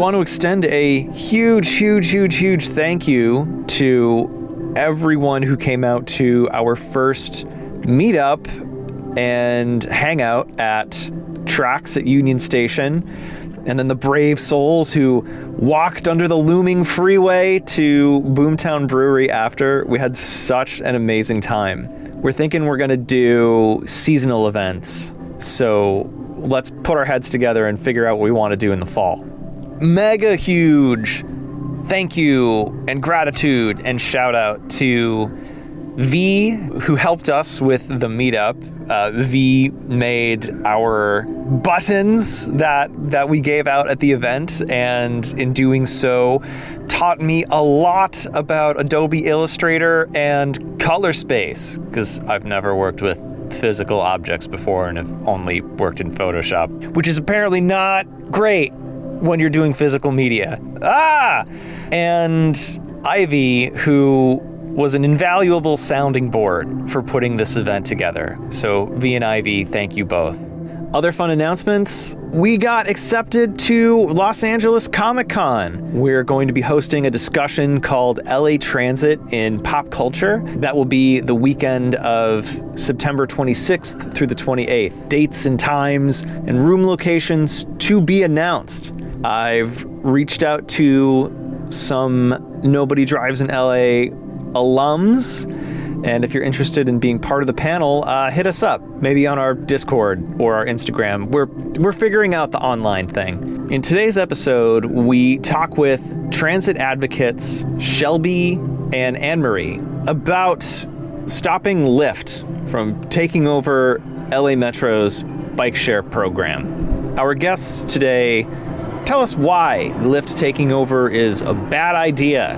want to extend a huge thank you to everyone who came out to our first meetup and hangout at Tracks at Union Station, and then the brave souls who walked under the looming freeway to Boomtown Brewery after. We had such an amazing time. We're thinking we're gonna do seasonal events, so let's put our heads together and figure out what we want to do in the fall. Mega huge thank you and gratitude and shout out to V, who helped us with the meetup. V made our buttons that we gave out at the event, and in doing so taught me a lot about Adobe Illustrator and color space, because I've never worked with physical objects before and have only worked in Photoshop, which is apparently not great when you're doing physical media. And Ivy, who was an invaluable sounding board for putting this event together. So V and Ivy, thank you both. Other fun announcements, we got accepted to Los Angeles Comic-Con. We're going to be hosting a discussion called LA Transit in Pop Culture. That will be the weekend of September 26th through the 28th. Dates and times and room locations to be announced. I've reached out to some Nobody Drives in LA alums, and if you're interested in being part of the panel, hit us up, maybe on our Discord or our Instagram. We're figuring out the online thing. In today's episode, we talk with transit advocates Shelby and Anne Marie about stopping Lyft from taking over LA Metro's bikeshare program. Our guests today tell us why Lyft taking over is a bad idea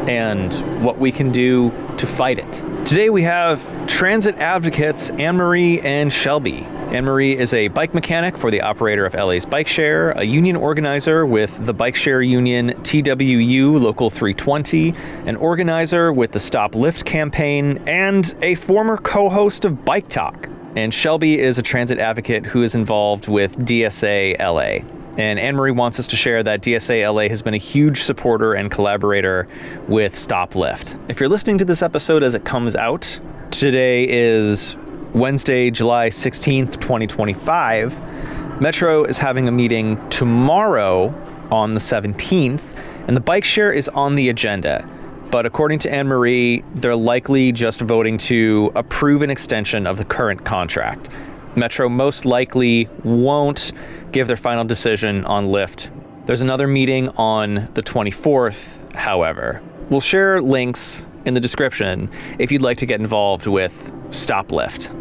and what we can do to fight it. Today we have transit advocates Anne Marie and Shelby. Anne Marie is a bike mechanic for the operator of LA's bikeshare, a union organizer with the bikeshare union TWU Local 320, an organizer with the Stop Lyft campaign, and a former co-host of Bike Talk. And Shelby is a transit advocate who is involved with DSA LA. And Anne Marie wants us to share that DSA LA has been a huge supporter and collaborator with Stop Lyft. If you're listening to this episode as it comes out, today is Wednesday, July 16th, 2025. Metro is having a meeting tomorrow on the 17th, and the bike share is on the agenda. But according to Anne Marie, they're likely just voting to approve an extension of the current contract. Metro most likely won't give their final decision on Lyft. There's another meeting on the 24th, however. We'll share links in the description if you'd like to get involved with Stop Lyft.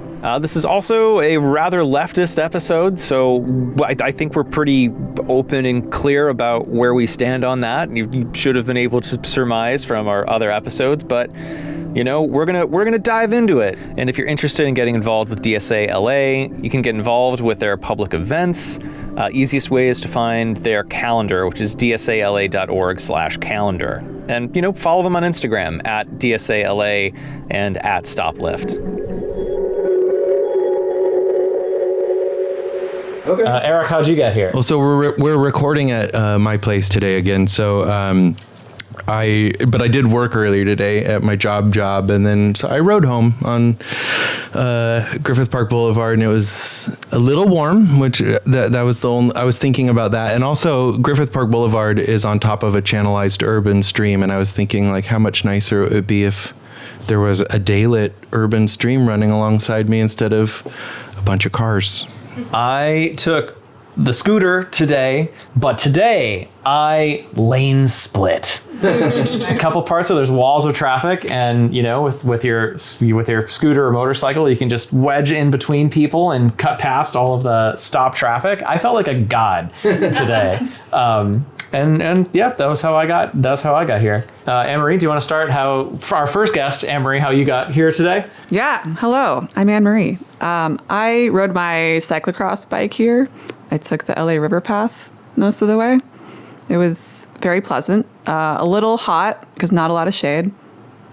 This is also a rather leftist episode, so I think we're pretty open and clear about where we stand on that. You should have been able to surmise from our other episodes, but you know, we're gonna dive into it. And if you're interested in getting involved with DSA LA, you can get involved with their public events. Easiest way is to find their calendar, which is dsala.org/calendar. And you know, follow them on Instagram at DSALA and at Stop Lyft. Okay. Eric, how'd you get here? Well, so we're recording at my place today again. So I did work earlier today at my job, and then so I rode home on Griffith Park Boulevard, and it was a little warm, which that was the only, I was thinking about that. And also Griffith Park Boulevard is on top of a channelized urban stream, and I was thinking like how much nicer it would be if there was a daylit urban stream running alongside me instead of a bunch of cars. I took the scooter today, but today I lane split. A couple parts where there's walls of traffic, and you know, with your scooter or motorcycle, you can just wedge in between people and cut past all of the stop traffic. I felt like a god today. And yeah, that's how I got here. Anne Marie, do you want to start for our first guest, Anne Marie, how you got here today? Yeah, hello, I'm Anne Marie. I rode my cyclocross bike here. I took the LA River Path most of the way. It was very pleasant, a little hot because not a lot of shade,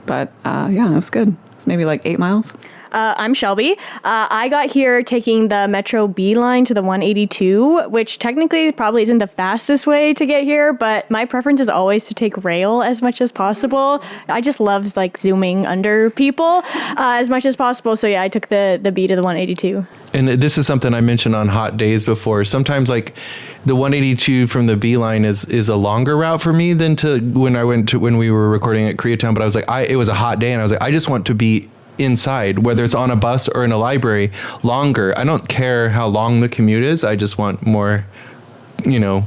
but yeah, it was good. It's maybe like 8 miles. I'm Shelby. I got here taking the Metro B line to the 182, which technically probably isn't the fastest way to get here, but my preference is always to take rail as much as possible. I just love like zooming under people as much as possible. So yeah, I took the B to the 182. And this is something I mentioned on hot days before. Sometimes like the 182 from the B line is a longer route for me than to when we were recording at Koreatown. But I was like, it was a hot day and I was like, I just want to be inside, whether it's on a bus or in a library, longer. I don't care how long the commute is. I just want more,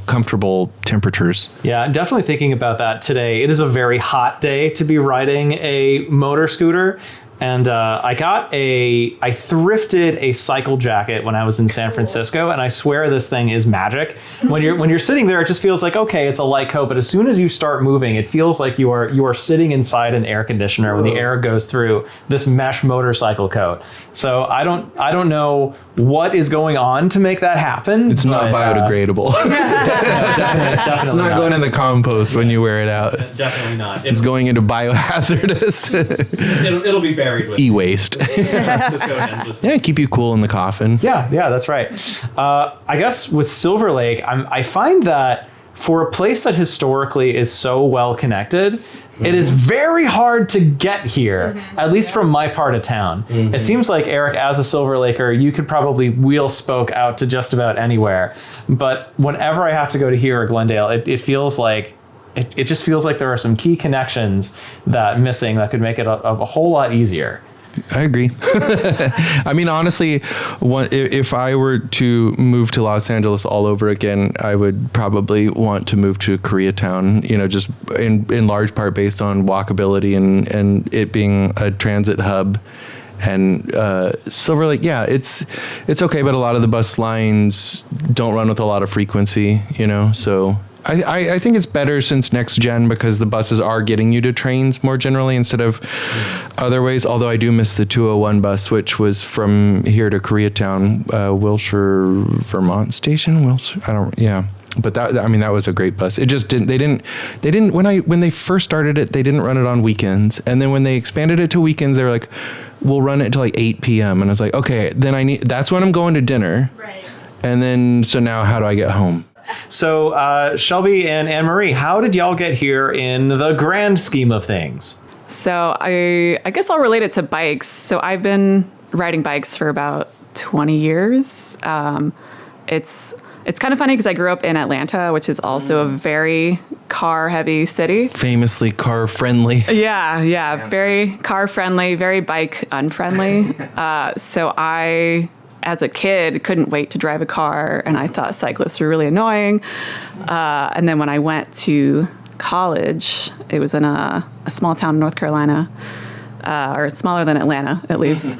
comfortable temperatures. Yeah, definitely thinking about that today. It is a very hot day to be riding a motor scooter. And I thrifted a cycle jacket when I was in San Francisco, and I swear this thing is magic. When you're sitting there, it just feels like, okay, it's a light coat, but as soon as you start moving, it feels like you are sitting inside an air conditioner when the air goes through this mesh motorcycle coat. So I don't know what is going on to make that happen. It's not biodegradable. Definitely it's not going in the compost when you wear it out. Definitely not. It's going into biohazardous. It'll be buried with e-waste. Yeah, keep you cool in the coffin. Yeah, that's right. I guess with Silver Lake, I find that for a place that historically is so well connected, it is very hard to get here, at least from my part of town. It seems like, Eric, as a Silver Laker, you could probably wheel spoke out to just about anywhere. But whenever I have to go to here or Glendale, it feels like it just feels like there are some key connections that could make it a whole lot easier. I agree. I mean, honestly, if I were to move to Los Angeles all over again, I would probably want to move to Koreatown, just in large part based on walkability and it being a transit hub. And Silver Lake, yeah, it's okay, but a lot of the bus lines don't run with a lot of frequency, so I think it's better since next gen because the buses are getting you to trains more generally instead of other ways. Although I do miss the 201 bus, which was from here to Koreatown, Wilshire, Vermont station. But that was a great bus. It just didn't when they first started it, they didn't run it on weekends. And then when they expanded it to weekends, they were like, we'll run it till like 8 p.m. And I was like, okay, then that's when I'm going to dinner. Right. And then, so now how do I get home? So Shelby and Anne Marie, how did y'all get here in the grand scheme of things? So I guess I'll relate it to bikes. So I've been riding bikes for about 20 years. It's kind of funny because I grew up in Atlanta, which is also a very car-heavy city. Famously car-friendly. Yeah, very car-friendly, very bike-unfriendly. So I, as a kid, couldn't wait to drive a car, and I thought cyclists were really annoying. And then when I went to college, it was in a small town in North Carolina, or smaller than Atlanta, at least.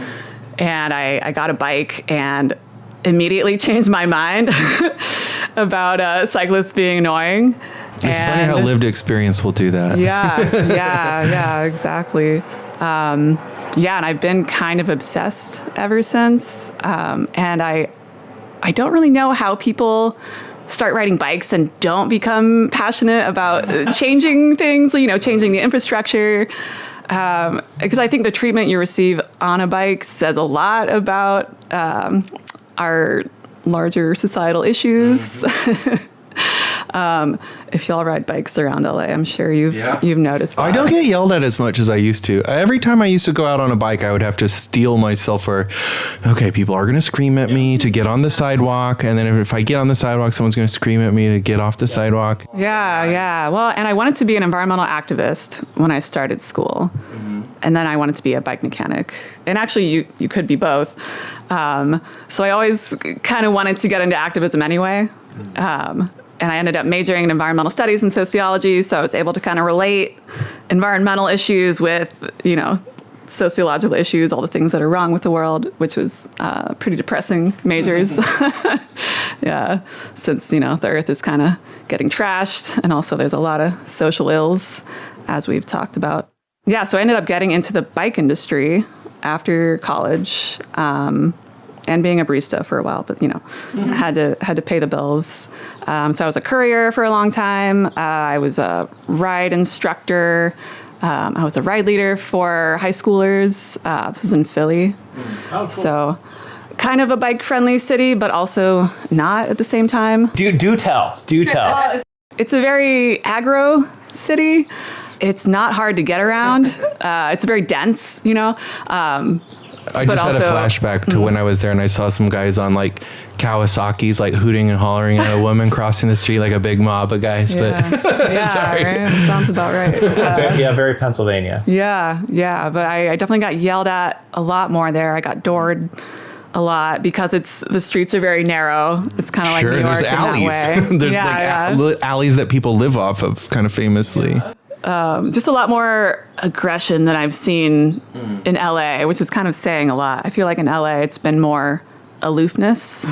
And I got a bike and immediately changed my mind about cyclists being annoying. It's funny how lived experience will do that. Yeah, exactly. And I've been kind of obsessed ever since. And I don't really know how people start riding bikes and don't become passionate about changing things, changing the infrastructure. Because I think the treatment you receive on a bike says a lot about our larger societal issues. If y'all ride bikes around LA, I'm sure you've noticed that. I don't get yelled at as much as I used to. Every time I used to go out on a bike, I would have to steel myself for, okay, people are going to scream at me to get on the sidewalk. And then if I get on the sidewalk, someone's going to scream at me to get off the sidewalk. Yeah. Well, and I wanted to be an environmental activist when I started school. And then I wanted to be a bike mechanic. And actually, you could be both. So I always kind of wanted to get into activism anyway. And I ended up majoring in environmental studies and sociology, so I was able to kind of relate environmental issues with, sociological issues, all the things that are wrong with the world, which was pretty depressing majors. Yeah, since, the earth is kind of getting trashed, and also there's a lot of social ills, as we've talked about. Yeah, so I ended up getting into the bike industry after college, and being a barista for a while, but had to pay the bills. So I was a courier for a long time. I was a ride instructor I was a ride leader for high schoolers. This was in Philly. Oh, cool. So kind of a bike-friendly city, but also not at the same time. Do tell. It's a very aggro city. It's not hard to get around. It's very dense, you know. I just had a flashback to when I was there and I saw some guys on like Kawasaki's like hooting and hollering at a woman crossing the street like a big mob of guys. Yeah, But right? Sounds about right. Yeah, very Pennsylvania. Yeah, but I definitely got yelled at a lot more there. I got doored a lot because the streets are very narrow. It's kind of like New York there's in alleys. that way. There's alleys that people live off of, kind of famously. Just a lot more aggression than I've seen in LA, which is kind of saying a lot. I feel like in LA it's been more aloofness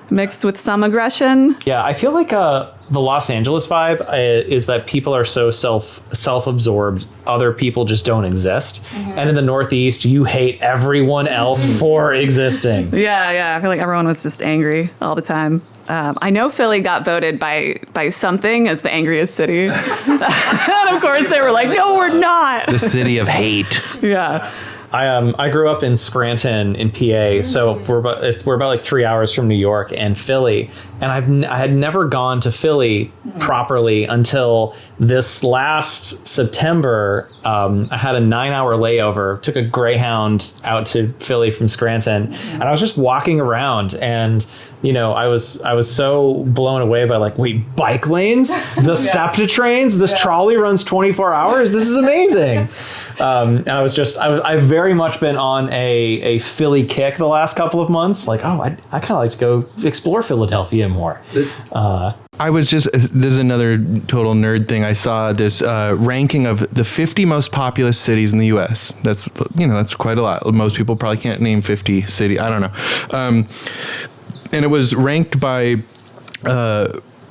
mixed with some aggression. Yeah, I feel like the Los Angeles vibe is that people are so self-absorbed, other people just don't exist. And in the Northeast, you hate everyone else for existing. Yeah, I feel like everyone was just angry all the time. I know Philly got voted by something as the angriest city. And of course they were like, no, we're not. The city of hate. Yeah. I grew up in Scranton in PA, so we're about like 3 hours from New York and Philly, and I had never gone to Philly properly until this last September. I had a 9-hour layover, took a Greyhound out to Philly from Scranton, and I was just walking around, and you know, I was so blown away by like, wait, bike lanes, the SEPTA trains, this trolley runs 24 hours. This is amazing. And I've very much been on a Philly kick the last couple of months. Like, oh, I kind of like to go explore Philadelphia more. I was this is another total nerd thing. I saw this ranking of the 50 most populous cities in the U.S. That's quite a lot. Most people probably can't name 50 cities. I don't know. And it was ranked by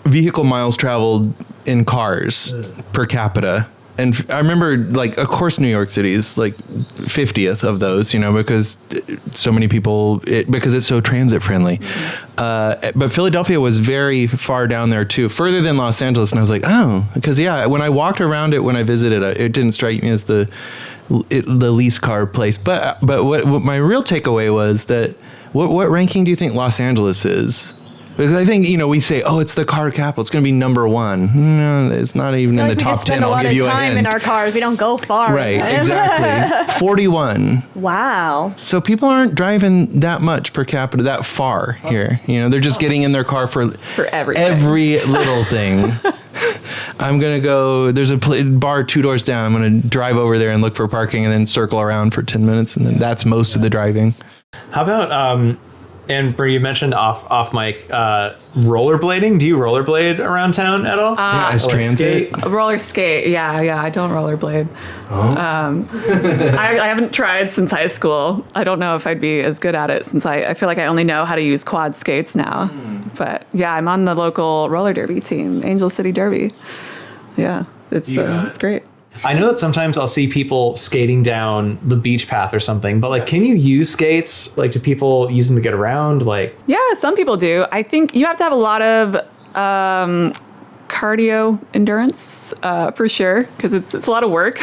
vehicle miles traveled in cars per capita. And I remember, like, of course, New York City is like 50th of those, you know, because so many people, because it's so transit friendly. But Philadelphia was very far down there, too, further than Los Angeles. And I was like, oh, because, yeah, when I walked around it, when I visited, it didn't strike me as the least car place. But what my real takeaway was that what ranking do you think Los Angeles is? Because I think, you know, we say, oh, it's the car capital. It's going to be number one. No, it's not even in the top 10. I'll give you a hint. We spend a lot of time in our cars. We don't go far. Right, exactly. 41. Wow. So people aren't driving that much per capita that far here. You know, they're just getting in their car for everything. Every little thing. I'm going to go, there's a bar 2 doors down. I'm going to drive over there and look for parking and then circle around for 10 minutes. And then that's most of the driving. How about, and Brie, you mentioned off mic, rollerblading. Do you rollerblade around town at all? As transit? Roller skate. Yeah. I don't rollerblade. Oh. I haven't tried since high school. I don't know if I'd be as good at it since I feel like I only know how to use quad skates now. But yeah, I'm on the local roller derby team, Angel City Derby. Yeah, it's great. I know that sometimes I'll see people skating down the beach path or something, but like, can you use skates? Like, do people use them to get around? Like, yeah, some people do. I think you have to have a lot of cardio endurance for sure, because it's a lot of work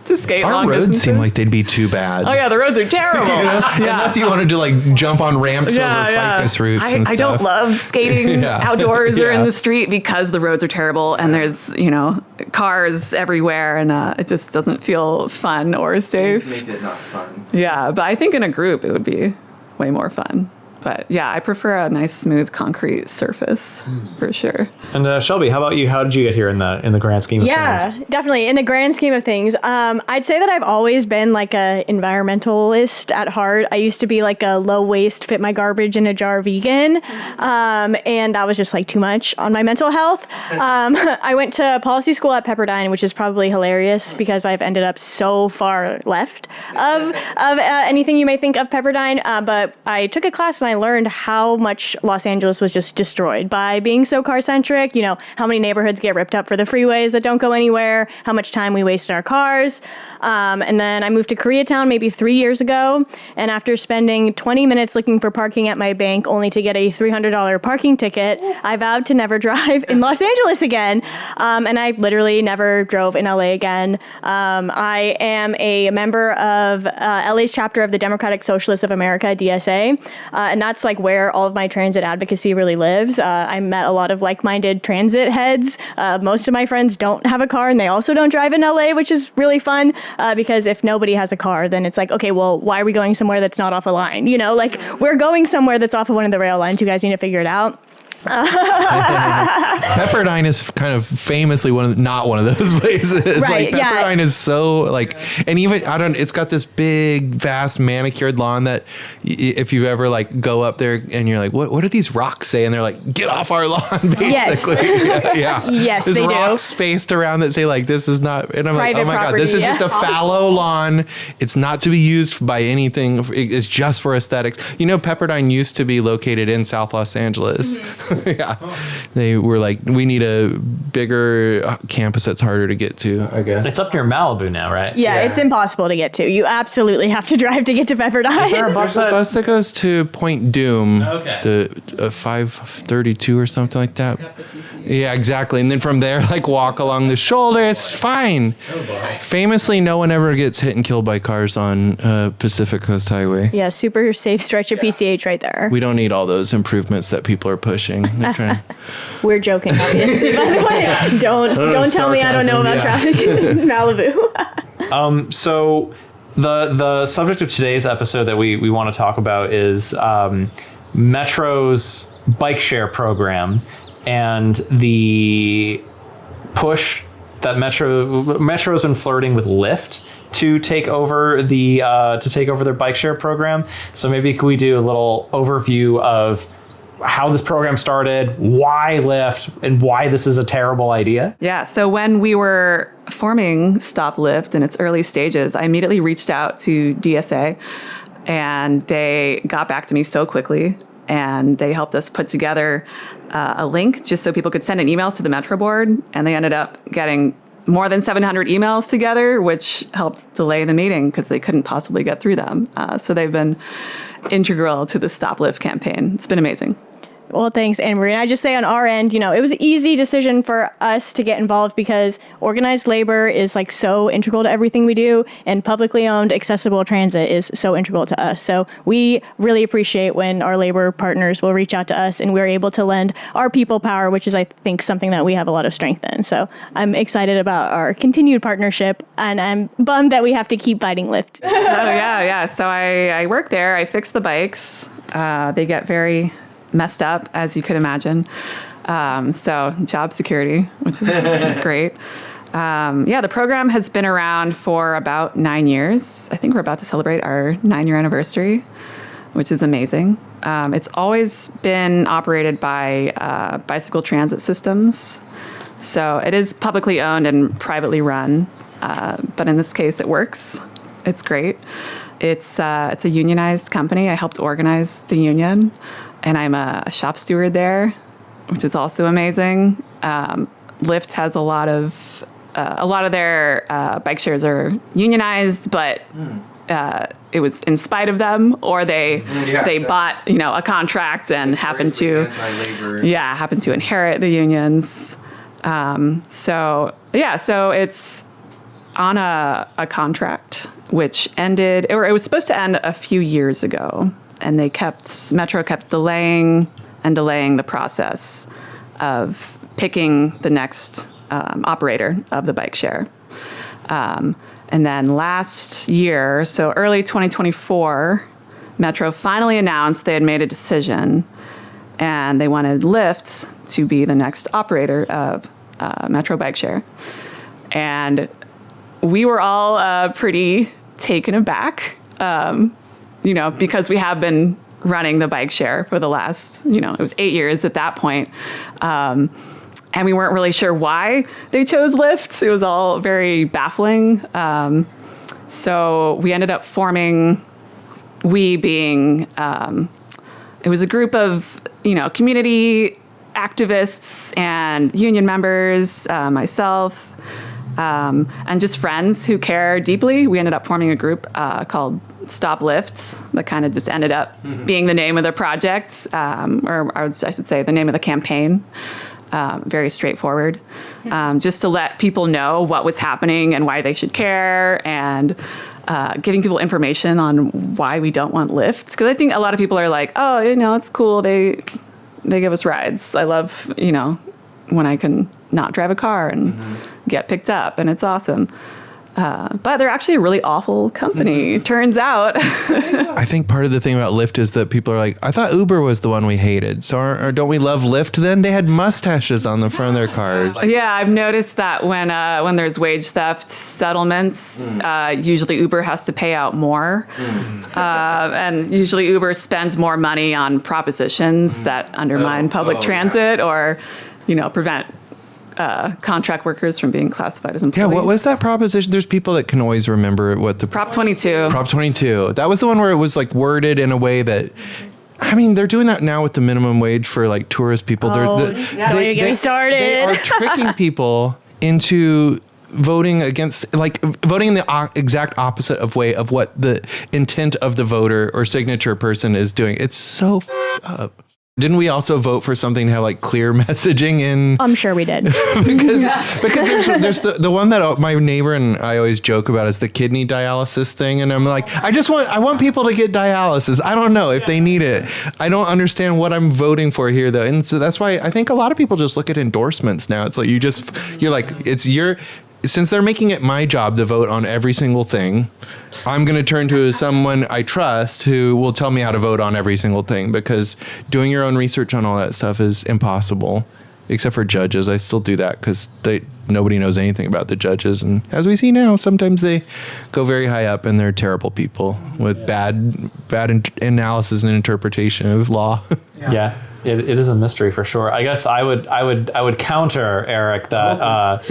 to skate long distances. Our roads seem like they'd be too bad. Oh yeah, the roads are terrible. Unless you wanted to like jump on ramps over ficus roots and stuff. I don't love skating outdoors or in the street because the roads are terrible and there's, you know, cars everywhere and it just doesn't feel fun or safe. Things make it not fun. Yeah, but I think in a group it would be way more fun. But yeah, I prefer a nice smooth concrete surface for sure. And Shelby, how about you? How did you get here in the grand scheme of things? Yeah, definitely. In the grand scheme of things, I'd say that I've always been like a environmentalist at heart. I used to be like a low waste, fit my garbage in a jar vegan. And that was just like too much on my mental health. I went to policy school at Pepperdine, which is probably hilarious because I've ended up so far left of anything you may think of Pepperdine. But I took a class and I I learned how much Los Angeles was just destroyed by being so car-centric. You know, how many neighborhoods get ripped up for the freeways that don't go anywhere, how much time we waste in our cars. And then I moved to Koreatown maybe 3 years ago. And after spending 20 minutes looking for parking at my bank only to get a $300 parking ticket, I vowed to never drive in Los Angeles again. And I literally never drove in LA again. I am a member of LA's chapter of the Democratic Socialist of America, DSA. And that's like where all of my transit advocacy really lives. I met a lot of like-minded transit heads. Most of my friends don't have a car and they also don't drive in LA, which is really fun. Because if nobody has a car, then it's like, okay, well, why are we going somewhere that's not off a line? You know, like we're going somewhere that's off of one of the rail lines. You guys need to figure it out. Pepperdine is kind of famously not one of those places. Right, like Pepperdine is so like, and even it's got this big, vast manicured lawn that if you ever like go up there and you're like, what do these rocks say? And they're like, get off our lawn, basically. Yes. Yeah. Yes, There's they rocks do. spaced around that say like, this is not, and I'm Private like, oh my property, God, this is yeah. just a fallow lawn. It's not to be used by anything. It's just for aesthetics. You know, Pepperdine used to be located in South Los Angeles. Mm-hmm. Yeah. They were like, we need a bigger campus that's harder to get to, I guess. It's up near Malibu now, right? Yeah, it's impossible to get to. You absolutely have to drive to get to Pepperdine. Is there a bus There's a bus that goes to Point Doom, Okay. to 532 or something like that. Yeah, exactly. And then from there, like walk along the shoulder. It's fine. Oh boy. Famously, no one ever gets hit and killed by cars on Pacific Coast Highway. Yeah, super safe stretch of PCH right there. We don't need all those improvements that people are pushing. They're trying. We're joking, obviously, by the way. Don't tell me I don't know about traffic in Malibu. So the subject of today's episode that we want to talk about is Metro's bike share program and the push that Metro's been flirting with Lyft to take over their bike share program. So maybe could we do a little overview of how this program started, why Lyft, and why this is a terrible idea? Yeah, so when we were forming Stop Lyft in its early stages, I immediately reached out to DSA, and they got back to me so quickly, and they helped us put together a link just so people could send an email to the Metro board, and they ended up getting more than 700 emails together, which helped delay the meeting because they couldn't possibly get through them. So they've been integral to the Stop Lyft campaign. It's been amazing. Well, thanks, Anne Marie. And I just say on our end, you know, it was an easy decision for us to get involved because organized labor is like so integral to everything we do, and publicly owned accessible transit is so integral to us. So we really appreciate when our labor partners will reach out to us and we're able to lend our people power, which is, I think, something that we have a lot of strength in. So I'm excited about our continued partnership, and I'm bummed that we have to keep fighting Lyft. Oh, yeah. So I work there. I fix the bikes. They get very messed up, as you could imagine. So job security, which is great. The program has been around for about 9 years. I think we're about to celebrate our 9-year anniversary, which is amazing. It's always been operated by Bicycle Transit Systems. So it is publicly owned and privately run. But in this case, it works. It's great. It's a unionized company. I helped organize the union, and I'm a shop steward there, which is also amazing. Lyft has a lot of their bike shares are unionized, but it was in spite of them, or they bought a contract and happened to inherit the unions. So it's on a contract which ended, or it was supposed to end a few years ago, and Metro kept delaying the process of picking the next operator of the bike share. And then last year, so early 2024, Metro finally announced they had made a decision, and they wanted Lyft to be the next operator of Metro bike share. And we were all pretty taken aback, because we have been running the bike share for the last, it was 8 years at that point. And we weren't really sure why they chose Lyft. It was all very baffling. So we ended up forming, we being it was a group of, community activists and union members, myself, and just friends who care deeply. We ended up forming a group called Stop Lyft that kind of just ended up being the name of the project, or I should say the name of the campaign. Very straightforward, just to let people know what was happening and why they should care, and giving people information on why we don't want Lyft. Because I think a lot of people are like, oh, it's cool. They give us rides. I love, when I can not drive a car and get picked up, and it's awesome. But they're actually a really awful company, turns out. I think part of the thing about Lyft is that people are like, I thought Uber was the one we hated. So or don't we love Lyft then? They had mustaches on the front of their cars. Yeah, I've noticed that when there's wage theft settlements, usually Uber has to pay out more. And usually Uber spends more money on propositions that undermine public transit or, prevent contract workers from being classified as employees. Yeah, what was that proposition? There's people that can always remember what the... Prop 22. Prop 22. That was the one where it was like worded in a way that... I mean, they're doing that now with the minimum wage for like tourist people. Don't you get me started. They are tricking people into voting against, like voting in the exact opposite of way of what the intent of the voter or signature person is doing. It's so up. Didn't we also vote for something to have like clear messaging in? I'm sure we did. because there's the one that my neighbor and I always joke about is the kidney dialysis thing. And I'm like, I want people to get dialysis. I don't know if they need it. I don't understand what I'm voting for here though. And so that's why I think a lot of people just look at endorsements now. It's like, you're like, since they're making it my job to vote on every single thing, I'm going to turn to someone I trust who will tell me how to vote on every single thing, because doing your own research on all that stuff is impossible, except for judges. I still do that because nobody knows anything about the judges. And as we see now, sometimes they go very high up and they're terrible people with bad analysis and interpretation of law. Yeah. It is a mystery for sure. I guess I would counter, Eric, that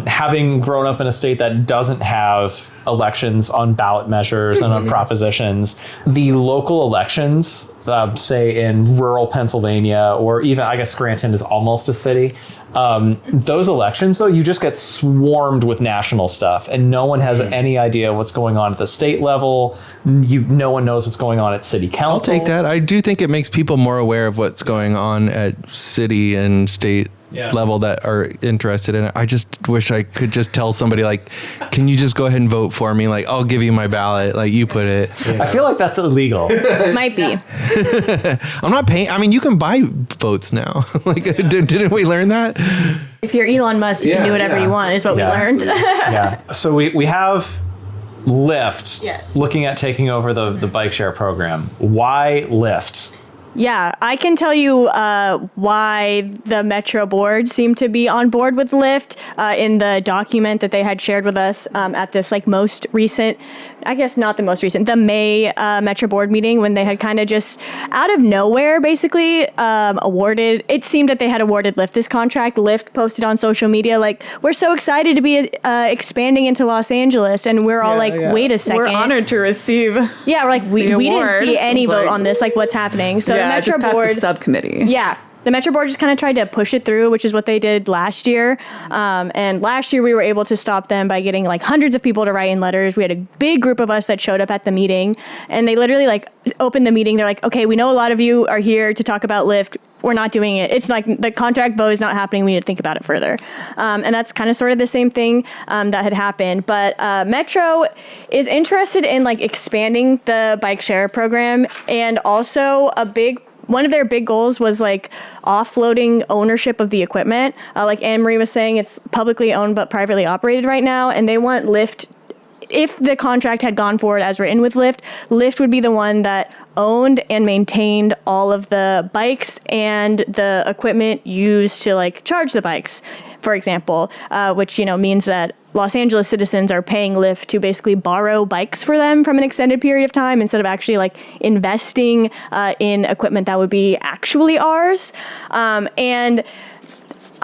having grown up in a state that doesn't have elections on ballot measures and on propositions, the local elections, say in rural Pennsylvania, or even I guess Scranton is almost a city. Those elections, though, you just get swarmed with national stuff, and no one has any idea what's going on at the state level. No one knows what's going on at city council. I'll take that. I do think it makes people more aware of what's going on at city and state level that are interested in it. I just wish I could just tell somebody like, can you just go ahead and vote for me? Like, I'll give you my ballot. Like, you put it. Yeah. I feel like that's illegal. It might be. I'm not paying. I mean, you can buy votes now. Like, didn't we learn that? If you're Elon Musk, you can do whatever you want, is what we learned. Yeah. So we have Lyft looking at taking over the bike share program. Why Lyft? Yeah, I can tell you why the Metro board seemed to be on board with Lyft in the document that they had shared with us at this most recent, I guess not the most recent, the May Metro board meeting, when they had kind of just out of nowhere basically awarded, it seemed that they had awarded Lyft this contract. Lyft posted on social media like, we're so excited to be expanding into Los Angeles, and we're all wait a second. We're honored to receive. Yeah, we're like, we didn't see any vote on this, like what's happening. So the Metro board the subcommittee. Yeah. The Metro board just kind of tried to push it through, which is what they did last year. And last year we were able to stop them by getting hundreds of people to write in letters. We had a big group of us that showed up at the meeting, and they literally opened the meeting. They're like, okay, we know a lot of you are here to talk about Lyft. We're not doing it. It's like the contract vote is not happening. We need to think about it further. And that's kind of sort of the same thing that had happened. But Metro is interested in expanding the bike share program, and also one of their big goals was offloading ownership of the equipment. Like Anne Marie was saying, it's publicly owned but privately operated right now, and they want Lyft. If the contract had gone forward as written with Lyft, Lyft would be the one that owned and maintained all of the bikes and the equipment used to charge the bikes, for example, which means that Los Angeles citizens are paying Lyft to basically borrow bikes for them from an extended period of time instead of actually investing in equipment that would be actually ours. And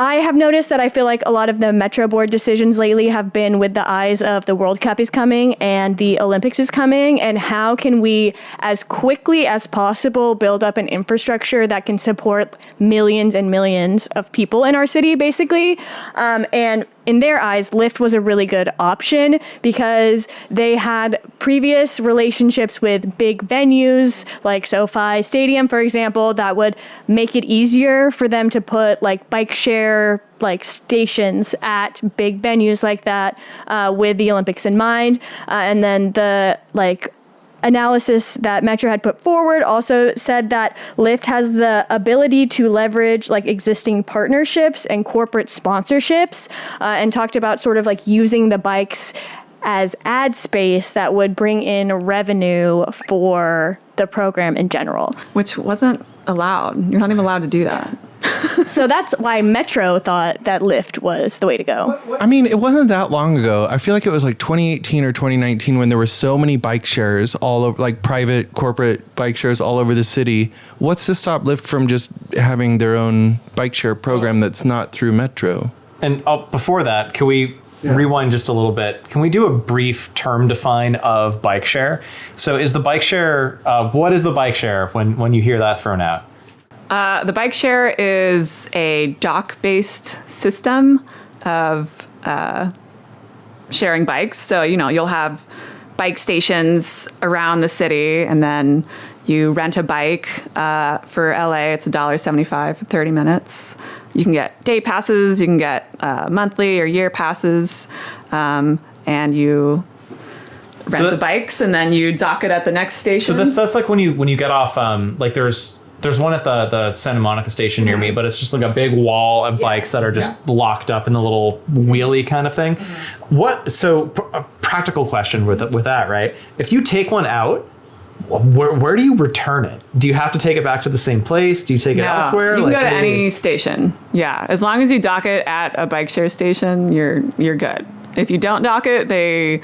I have noticed that I feel like a lot of the Metro Board decisions lately have been with the eyes of the World Cup is coming and the Olympics is coming, and how can we, as quickly as possible, build up an infrastructure that can support millions and millions of people in our city, basically. And in their eyes, Lyft was a really good option because they had previous relationships with big venues like SoFi Stadium, for example, that would make it easier for them to put like bike share like stations at big venues like that with the Olympics in mind. And then the like analysis that Metro had put forward also said that Lyft has the ability to leverage like existing partnerships and corporate sponsorships, and talked about sort of like using the bikes as ad space that would bring in revenue for the program in general. Which wasn't allowed. You're not even allowed to do that. So that's why Metro thought that Lyft was the way to go. I mean, it wasn't that long ago. I feel like it was like 2018 or 2019 when there were so many bike shares all over, like private corporate bike shares all over the city. What's to stop Lyft from just having their own bike share program that's not through Metro? And before that, can we rewind just a little bit? Can we do a brief term define of bike share? So is the bike share, what is the bike share when you hear that thrown out? The bike share is a dock-based system of sharing bikes. So, you'll have bike stations around the city, and then you rent a bike. For LA, it's $1.75 for 30 minutes. You can get day passes, you can get monthly or year passes, and you rent the bikes, and then you dock it at the next station. So that's like when you get off, like there's one at the Santa Monica station near me, but it's just like a big wall of bikes that are just locked up in the little wheelie kind of thing. So a practical question with that, right? If you take one out, where do you return it? Do you have to take it back to the same place? Do you take it elsewhere? You can go to any station. Yeah, as long as you dock it at a bike share station, you're good. If you don't dock it, they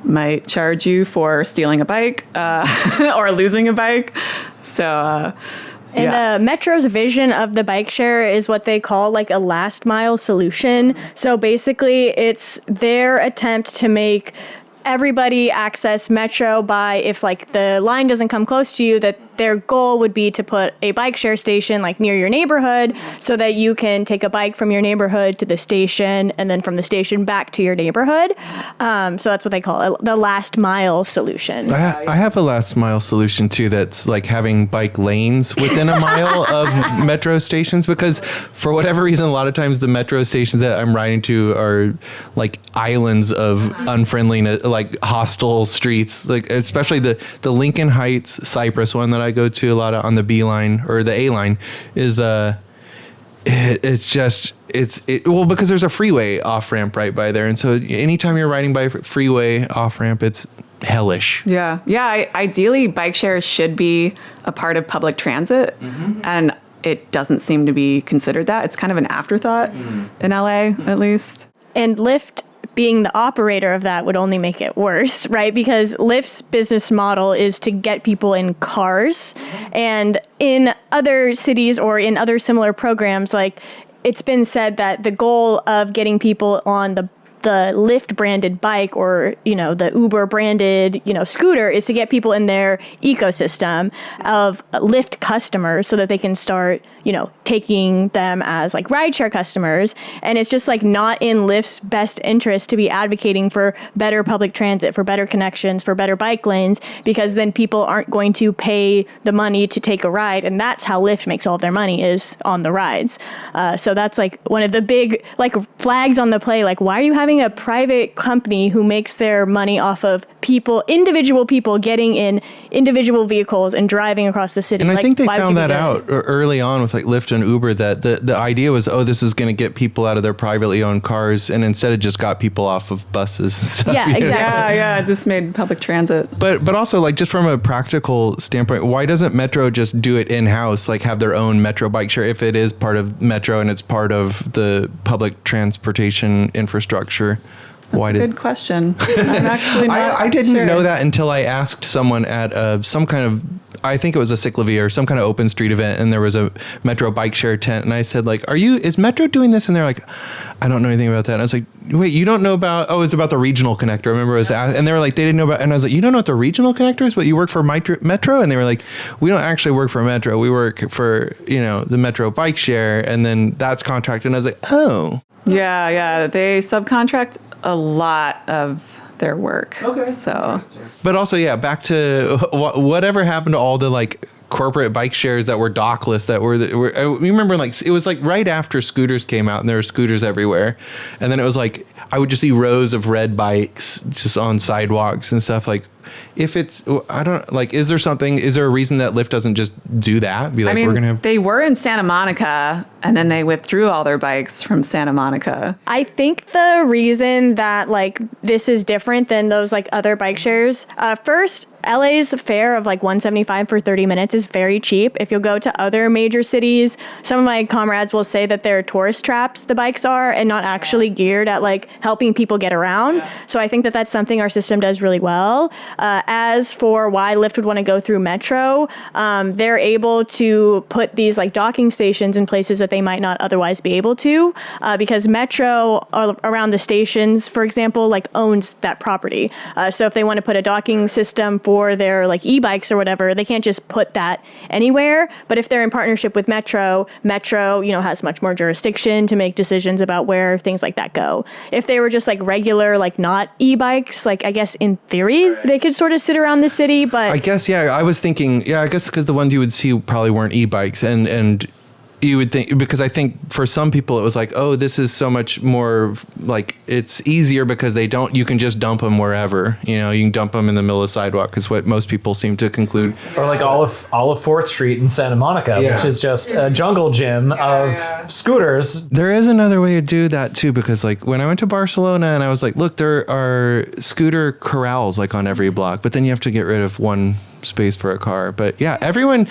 might charge you for stealing a bike or losing a bike. So, And Metro's vision of the bike share is what they call like a last mile solution. So basically, it's their attempt to make everybody access Metro by, if like the line doesn't come close to you, that their goal would be to put a bike share station like near your neighborhood so that you can take a bike from your neighborhood to the station and then from the station back to your neighborhood. So that's what they call it, the last mile solution. I have a last mile solution too that's like having bike lanes within a mile of Metro stations, because for whatever reason, a lot of times the Metro stations that I'm riding to are like islands of unfriendliness, like hostile streets, like especially the Lincoln Heights Cypress one that I go to a lot on the B line or the A line is because there's a freeway off ramp right by there, and so anytime you're riding by freeway off ramp, it's hellish. Yeah. Ideally, bike shares should be a part of public transit, and it doesn't seem to be considered that. It's kind of an afterthought in LA, at least. And Lyft, being the operator of that, would only make it worse, right? Because Lyft's business model is to get people in cars. And in other cities or in other similar programs, like it's been said that the goal of getting people on the Lyft branded bike or, the Uber branded, scooter is to get people in their ecosystem of Lyft customers so that they can start, taking them as like rideshare customers. And it's just like not in Lyft's best interest to be advocating for better public transit, for better connections, for better bike lanes, because then people aren't going to pay the money to take a ride. And that's how Lyft makes all of their money, is on the rides. So that's like one of the big like flags on the play. Like, why are you having a private company who makes their money off of individual people getting in individual vehicles and driving across the city? And I think they found that out early on with like Lyft and Uber, that the idea was, this is going to get people out of their privately owned cars, and instead it just got people off of buses and stuff. Yeah, exactly. Yeah, it just made public transit. But also, like, just from a practical standpoint, why doesn't Metro just do it in-house, like have their own Metro bike share if it is part of Metro and it's part of the public transportation infrastructure? That's a good question. I'm actually not I didn't sure. know that until I asked someone at some kind of I think it was a Cyclovia or some kind of open street event, and there was a Metro bike share tent, and I said like, is Metro doing this? And they're like, I don't know anything about that. And I was like, wait, you don't know about, it's about the regional connector. I remember and they were like, they didn't know about, and I was like, you don't know what the regional connector is, but you work for Metro? And they were like, we don't actually work for Metro. We work for, the Metro bike share, and then that's contracted. And I was like, oh. Yeah. They subcontract a lot of their work. Okay. So, but also, back to whatever happened to all the like corporate bike shares that were dockless, that were I remember like it was like right after scooters came out, and there were scooters everywhere, and then it was like I would just see rows of red bikes just on sidewalks and stuff. Like, if it's, I don't like, is there a reason that Lyft doesn't just do that? Be like, we're gonna have. They were in Santa Monica, and then they withdrew all their bikes from Santa Monica. I think the reason that like this is different than those like other bike shares, first, LA's fare of like $175 for 30 minutes is very cheap. If you'll go to other major cities, some of my comrades will say that they're tourist traps, the bikes are, and not actually geared at like helping people get around. Yeah. So I think that that's something our system does really well. As for why Lyft would want to go through Metro, they're able to put these like docking stations in places that they might not otherwise be able to, because Metro around the stations, for example, like owns that property. So if they want to put a docking system for their like e-bikes or whatever, they can't just put that anywhere. But if they're in partnership with Metro, has much more jurisdiction to make decisions about where things like that go. If they were just like regular, like not e-bikes, like I guess in theory, they could sort of sit around the city, but I guess, I was thinking, I guess because the ones you would see probably weren't e-bikes, and you would think, because I think for some people it was like, oh, this is so much more like, it's easier because you can just dump them wherever, you can dump them in the middle of the sidewalk is what most people seem to conclude. Or like all of 4th Street in Santa Monica, which is just a jungle gym of scooters. There is another way to do that too, because like when I went to Barcelona and I was like, look, there are scooter corrals like on every block, but then you have to get rid of one space for a car. But everyone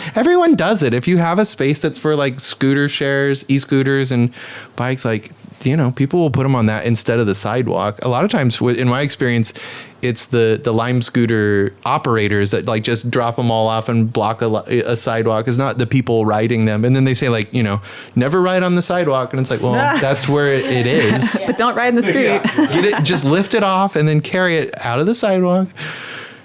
does it. If you have a space that's for like scooter shares, e-scooters and bikes, like people will put them on that instead of the sidewalk. A lot of times, in my experience, it's the Lime scooter operators that like just drop them all off and block a sidewalk. It's not the people riding them. And then they say like, never ride on the sidewalk. And it's like, well, that's where it is. But don't ride in the street. Get it, just lift it off and then carry it out of the sidewalk.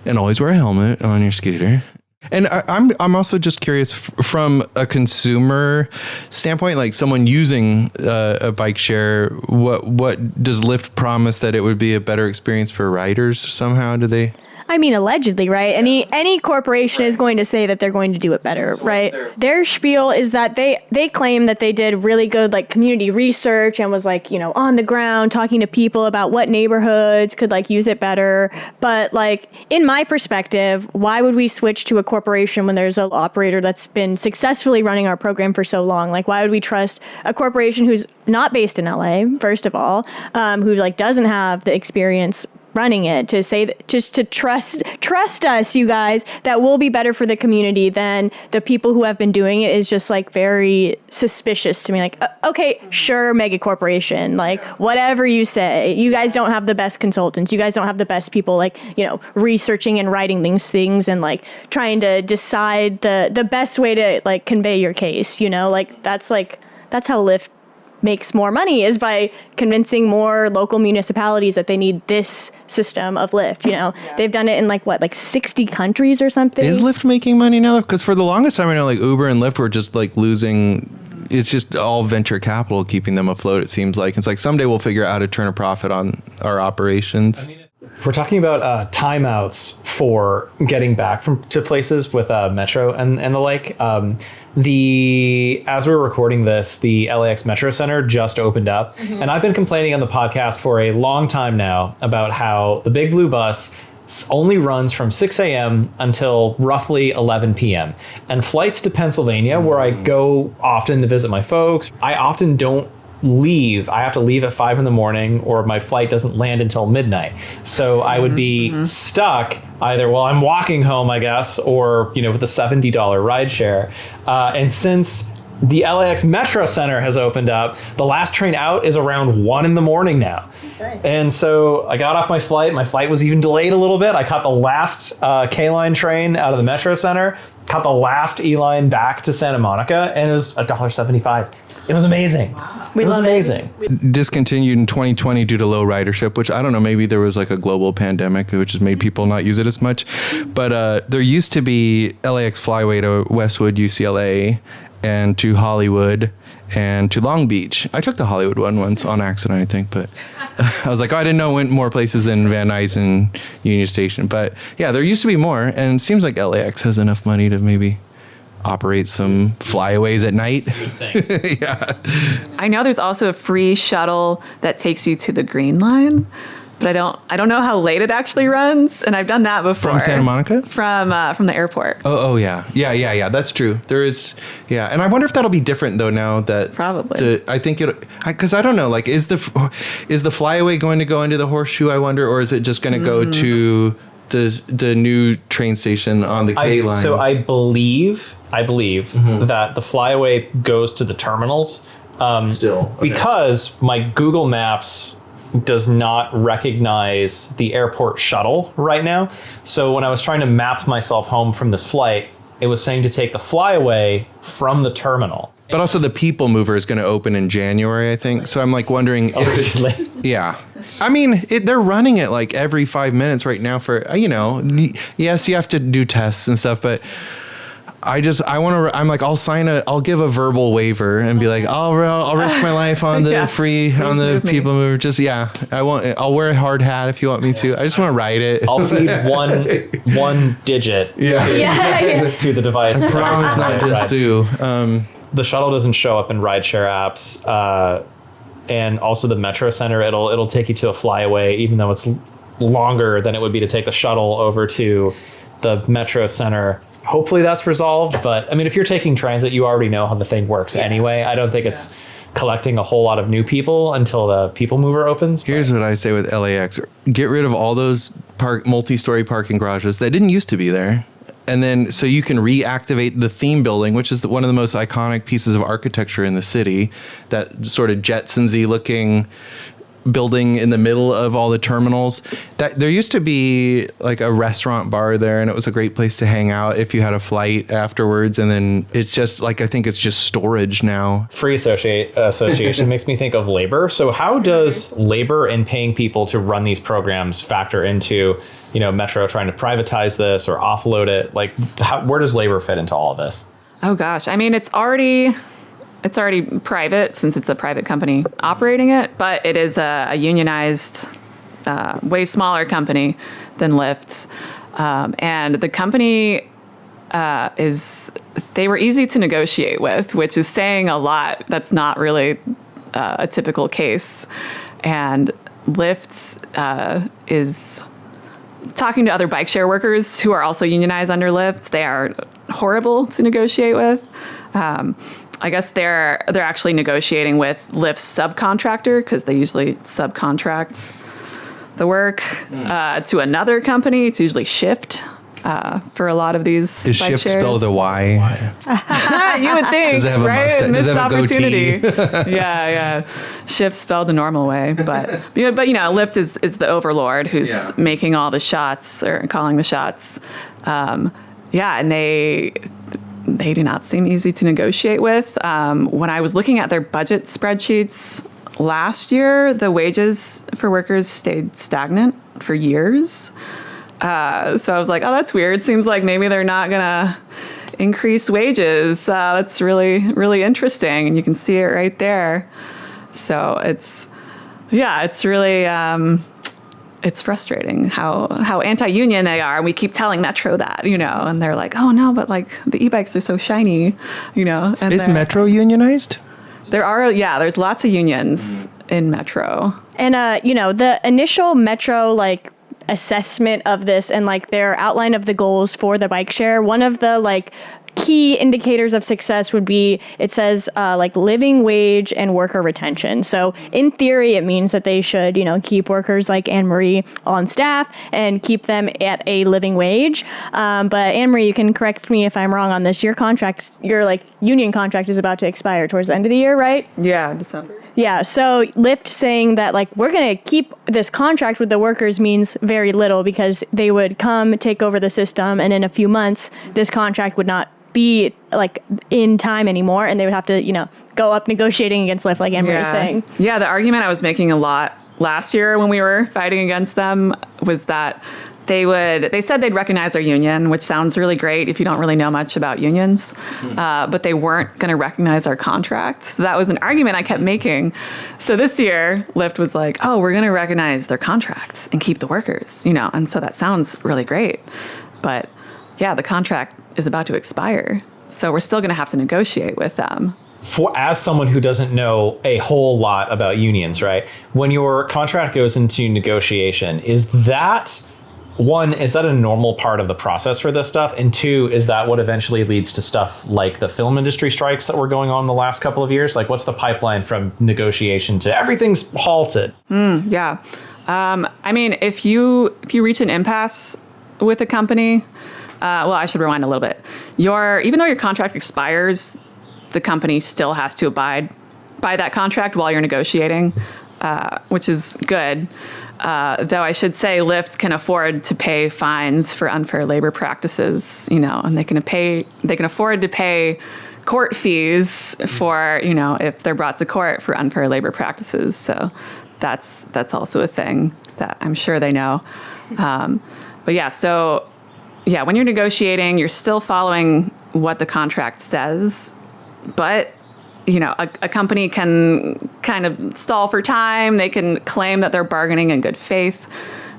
And always wear a helmet on your scooter. And I'm also just curious from a consumer standpoint, like someone using a bike share, what does Lyft promise that it would be a better experience for riders somehow? Do they? I mean, allegedly, right? Any corporation is going to say that they're going to do it better, right? Their spiel is that they claim that they did really good like community research and was like, on the ground talking to people about what neighborhoods could like use it better. But like in my perspective, why would we switch to a corporation when there's an operator that's been successfully running our program for so long? Like, why would we trust a corporation who's not based in LA, first of all, who like doesn't have the experience running it, to say that, just to trust us, you guys, that will be better for the community than the people who have been doing it is just like very suspicious to me. Like, okay, sure, mega corporation, like whatever you say, you guys don't have the best consultants, you guys don't have the best people like, researching and writing these things and like trying to decide the best way to like convey your case, like that's how Lyft makes more money, is by convincing more local municipalities that they need this system of Lyft. They've done it in like 60 countries or something. Is Lyft making money now? Because for the longest time, I know like Uber and Lyft were just like losing. It's just all venture capital keeping them afloat. It seems like it's like someday we'll figure out how to turn a profit on our operations. We're talking about timeouts for getting back to places with Metro and the like. As we're recording this, the LAX Metro Center just opened up. Mm-hmm. And I've been complaining on the podcast for a long time now about how the Big Blue Bus only runs from 6 a.m. until roughly 11 p.m. And flights to Pennsylvania, where I go often to visit my folks, I often don't leave. I have to leave at 5 a.m, or my flight doesn't land until midnight. So I would be stuck either while I'm walking home, I guess, or with a $70 ride share. And since the LAX Metro Center has opened up, the last train out is around 1 a.m. now. That's nice. And so I got off my flight. My flight was even delayed a little bit. I caught the last K-Line train out of the Metro Center. caught the last E line back to Santa Monica, and it was $1.75. It was amazing. We it was love it. amazing. Discontinued in 2020 due to low ridership, which I don't know, maybe there was like a global pandemic which has made people not use it as much. But there used to be LAX Flyway to Westwood, UCLA, and to Hollywood and to Long Beach. I took the Hollywood one once on accident, I think, but I was like, oh, I didn't know it went more places than Van Nuys and Union Station. But yeah, there used to be more, and it seems like LAX has enough money to maybe operate some flyaways at night. Yeah. I know there's also a free shuttle that takes you to the Green Line, but I don't know how late it actually runs, and I've done that before. From Santa Monica? From the airport. Oh yeah. Yeah. That's true. There is, yeah. And I wonder if that'll be different though now that Probably. I think because I don't know, like is the Flyaway going to go into the Horseshoe, I wonder, or is it just going to go to the new train station on the K line? So I believe that the Flyaway goes to the terminals. Still. Okay. Because my Google Maps does not recognize the airport shuttle right now. So when I was trying to map myself home from this flight, it was saying to take the Flyaway from the terminal. But also the People Mover is going to open in January, I think. So I'm like wondering if yeah. I mean, they're running it like every 5 minutes right now for, yes, you have to do tests and stuff, but I'll give a verbal waiver and be like, I'll risk my life on the on the People Mover. I'll wear a hard hat if you want me to. I just want to ride it. I'll feed one digit to the device. I promise not to sue. The shuttle doesn't show up in rideshare apps, and also the Metro Center. It'll take you to a Flyaway, even though it's longer than it would be to take the shuttle over to the Metro Center. Hopefully that's resolved. But I mean, if you're taking transit, you already know how the thing works anyway. I don't think it's collecting a whole lot of new people until the People Mover opens. Here's what I say with LAX: get rid of all those multi-story parking garages that didn't used to be there. And then so you can reactivate the theme building, which is one of the most iconic pieces of architecture in the city, that sort of Jetsons-y looking building in the middle of all the terminals. That there used to be like a restaurant bar there, and it was a great place to hang out if you had a flight afterwards. And then it's just like, I think it's just storage now. Free association makes me think of labor. So how does labor and paying people to run these programs factor into, Metro trying to privatize this or offload it? Like, where does labor fit into all of this? Oh gosh, I mean, it's already private since it's a private company operating it, but it is a unionized, way smaller company than Lyft. And the company they were easy to negotiate with, which is saying a lot. That's not really a typical case. And Lyft is talking to other bike share workers who are also unionized under Lyft. They are horrible to negotiate with. I guess they're actually negotiating with Lyft's subcontractor, because they usually subcontract the work to another company. It's usually Shift for a lot of these Is bike Shift shares. spelled a Y? You would think, Does it have a right? mustache? Does Missed it have a goatee? opportunity. Yeah. Shift spelled the normal way, but Lyft is the overlord who's making all the shots or calling the shots. And they do not seem easy to negotiate with. When I was looking at their budget spreadsheets last year, the wages for workers stayed stagnant for years. So I was like, oh, that's weird. Seems like maybe they're not going to increase wages. That's really, really interesting. And you can see it right there. So it's really... it's frustrating how anti-union they are. We keep telling Metro that, and they're like, oh no, but like the e-bikes are so shiny, And Is Metro unionized? There's lots of unions in Metro. And, the initial Metro, assessment of this and, their outline of the goals for the bike share, one of the, key indicators of success would be, it says, living wage and worker retention. So in theory, it means that they should, keep workers like Anne Marie on staff and keep them at a living wage. But Anne Marie, you can correct me if I'm wrong on this. Your union contract is about to expire towards the end of the year, right? Yeah, December. Yeah, so Lyft saying that like we're going to keep this contract with the workers means very little because they would come take over the system and in a few months this contract would not be like in time anymore and they would have to, go up negotiating against Lyft like Anne Marie was saying. Yeah, the argument I was making a lot last year when we were fighting against them was that they said they'd recognize our union, which sounds really great if you don't really know much about unions, but they weren't going to recognize our contracts. So that was an argument I kept making. So this year, Lyft was like, oh, we're going to recognize their contracts and keep the workers, and so that sounds really great. But yeah, the contract is about to expire. So we're still going to have to negotiate with them. As someone who doesn't know a whole lot about unions, right? When your contract goes into negotiation, is that a normal part of the process for this stuff? And two, is that what eventually leads to stuff like the film industry strikes that were going on the last couple of years? Like, what's the pipeline from negotiation to everything's halted? Yeah. I mean, if you reach an impasse with a company, well, I should rewind a little bit. Even though your contract expires, the company still has to abide by that contract while you're negotiating, which is good. Though I should say Lyft can afford to pay fines for unfair labor practices, and they can afford to pay court fees for, if they're brought to court for unfair labor practices. So that's also a thing that I'm sure they know. But yeah, so yeah, when you're negotiating, you're still following what the contract says, but a company can kind of stall for time. They can claim that they're bargaining in good faith,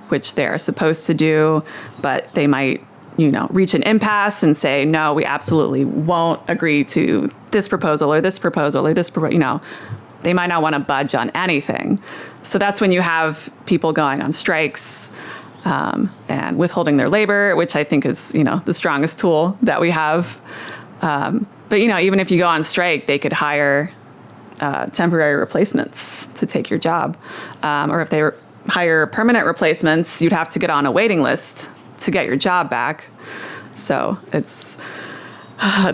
which they're supposed to do, but they might, reach an impasse and say, no, we absolutely won't agree to this proposal or this proposal or this proposal, They might not want to budge on anything. So that's when you have people going on strikes and withholding their labor, which I think is, the strongest tool that we have. But, even if you go on strike, they could hire temporary replacements to take your job. Or if they hire permanent replacements, you'd have to get on a waiting list to get your job back. So it's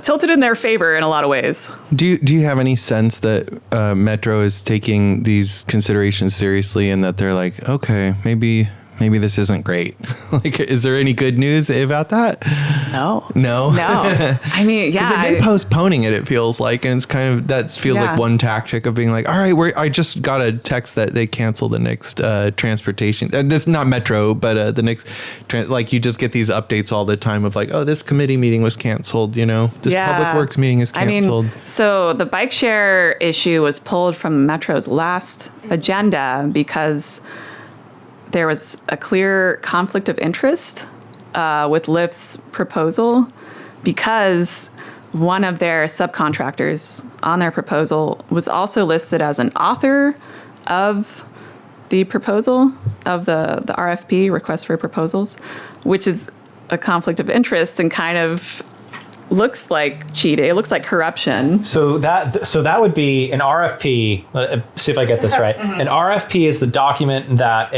tilted in their favor in a lot of ways. Do you have any sense that Metro is taking these considerations seriously and that they're like, okay, maybe this isn't great? Like, is there any good news about that? No. I mean, yeah. They've been postponing it, it feels like, and it's kind of, that feels like one tactic of being like, all right, I just got a text that they canceled the next transportation. This not Metro, but the next, like you just get these updates all the time of like, oh, this committee meeting was canceled, this public works meeting is canceled. I mean, so the bike share issue was pulled from Metro's last agenda because there was a clear conflict of interest with Lyft's proposal because one of their subcontractors on their proposal was also listed as an author of the proposal of the RFP, request for proposals, which is a conflict of interest and kind of looks like cheating. It looks like corruption. So that would be an RFP. See if I get this right. An RFP is the document that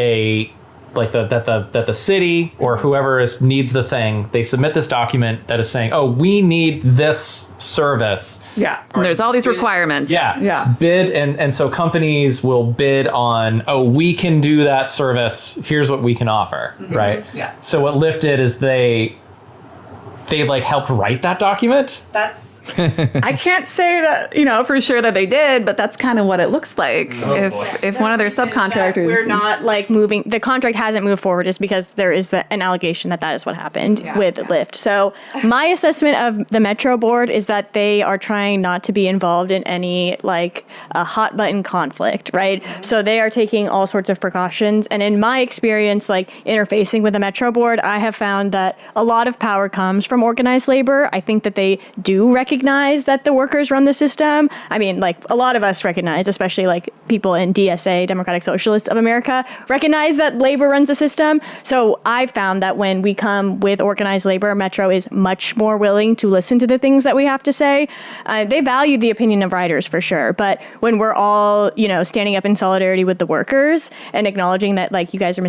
that the city or whoever needs the thing. They submit this document that is saying, oh, we need this service. Yeah. And there's all these requirements. Yeah. Bid and so companies will bid on, oh, we can do that service. Here's what we can offer. Right. Yes. So what Lyft did is they like helped write that document. I can't say that, for sure that they did, but that's kind of what it looks like. If one of their subcontractors... We're not like moving, the contract hasn't moved forward is because there is an allegation that is what happened with Lyft. So my assessment of the Metro board is that they are trying not to be involved in any like a hot button conflict, right? So they are taking all sorts of precautions. And in my experience, like interfacing with the Metro board, I have found that a lot of power comes from organized labor. I think that they do recognize that the workers run the system. I mean, like a lot of us recognize, especially like people in DSA, Democratic Socialists of America, recognize that labor runs the system. So I've found that when we come with organized labor, Metro is much more willing to listen to the things that we have to say. They value the opinion of riders for sure. But when we're all, standing up in solidarity with the workers and acknowledging that like you guys are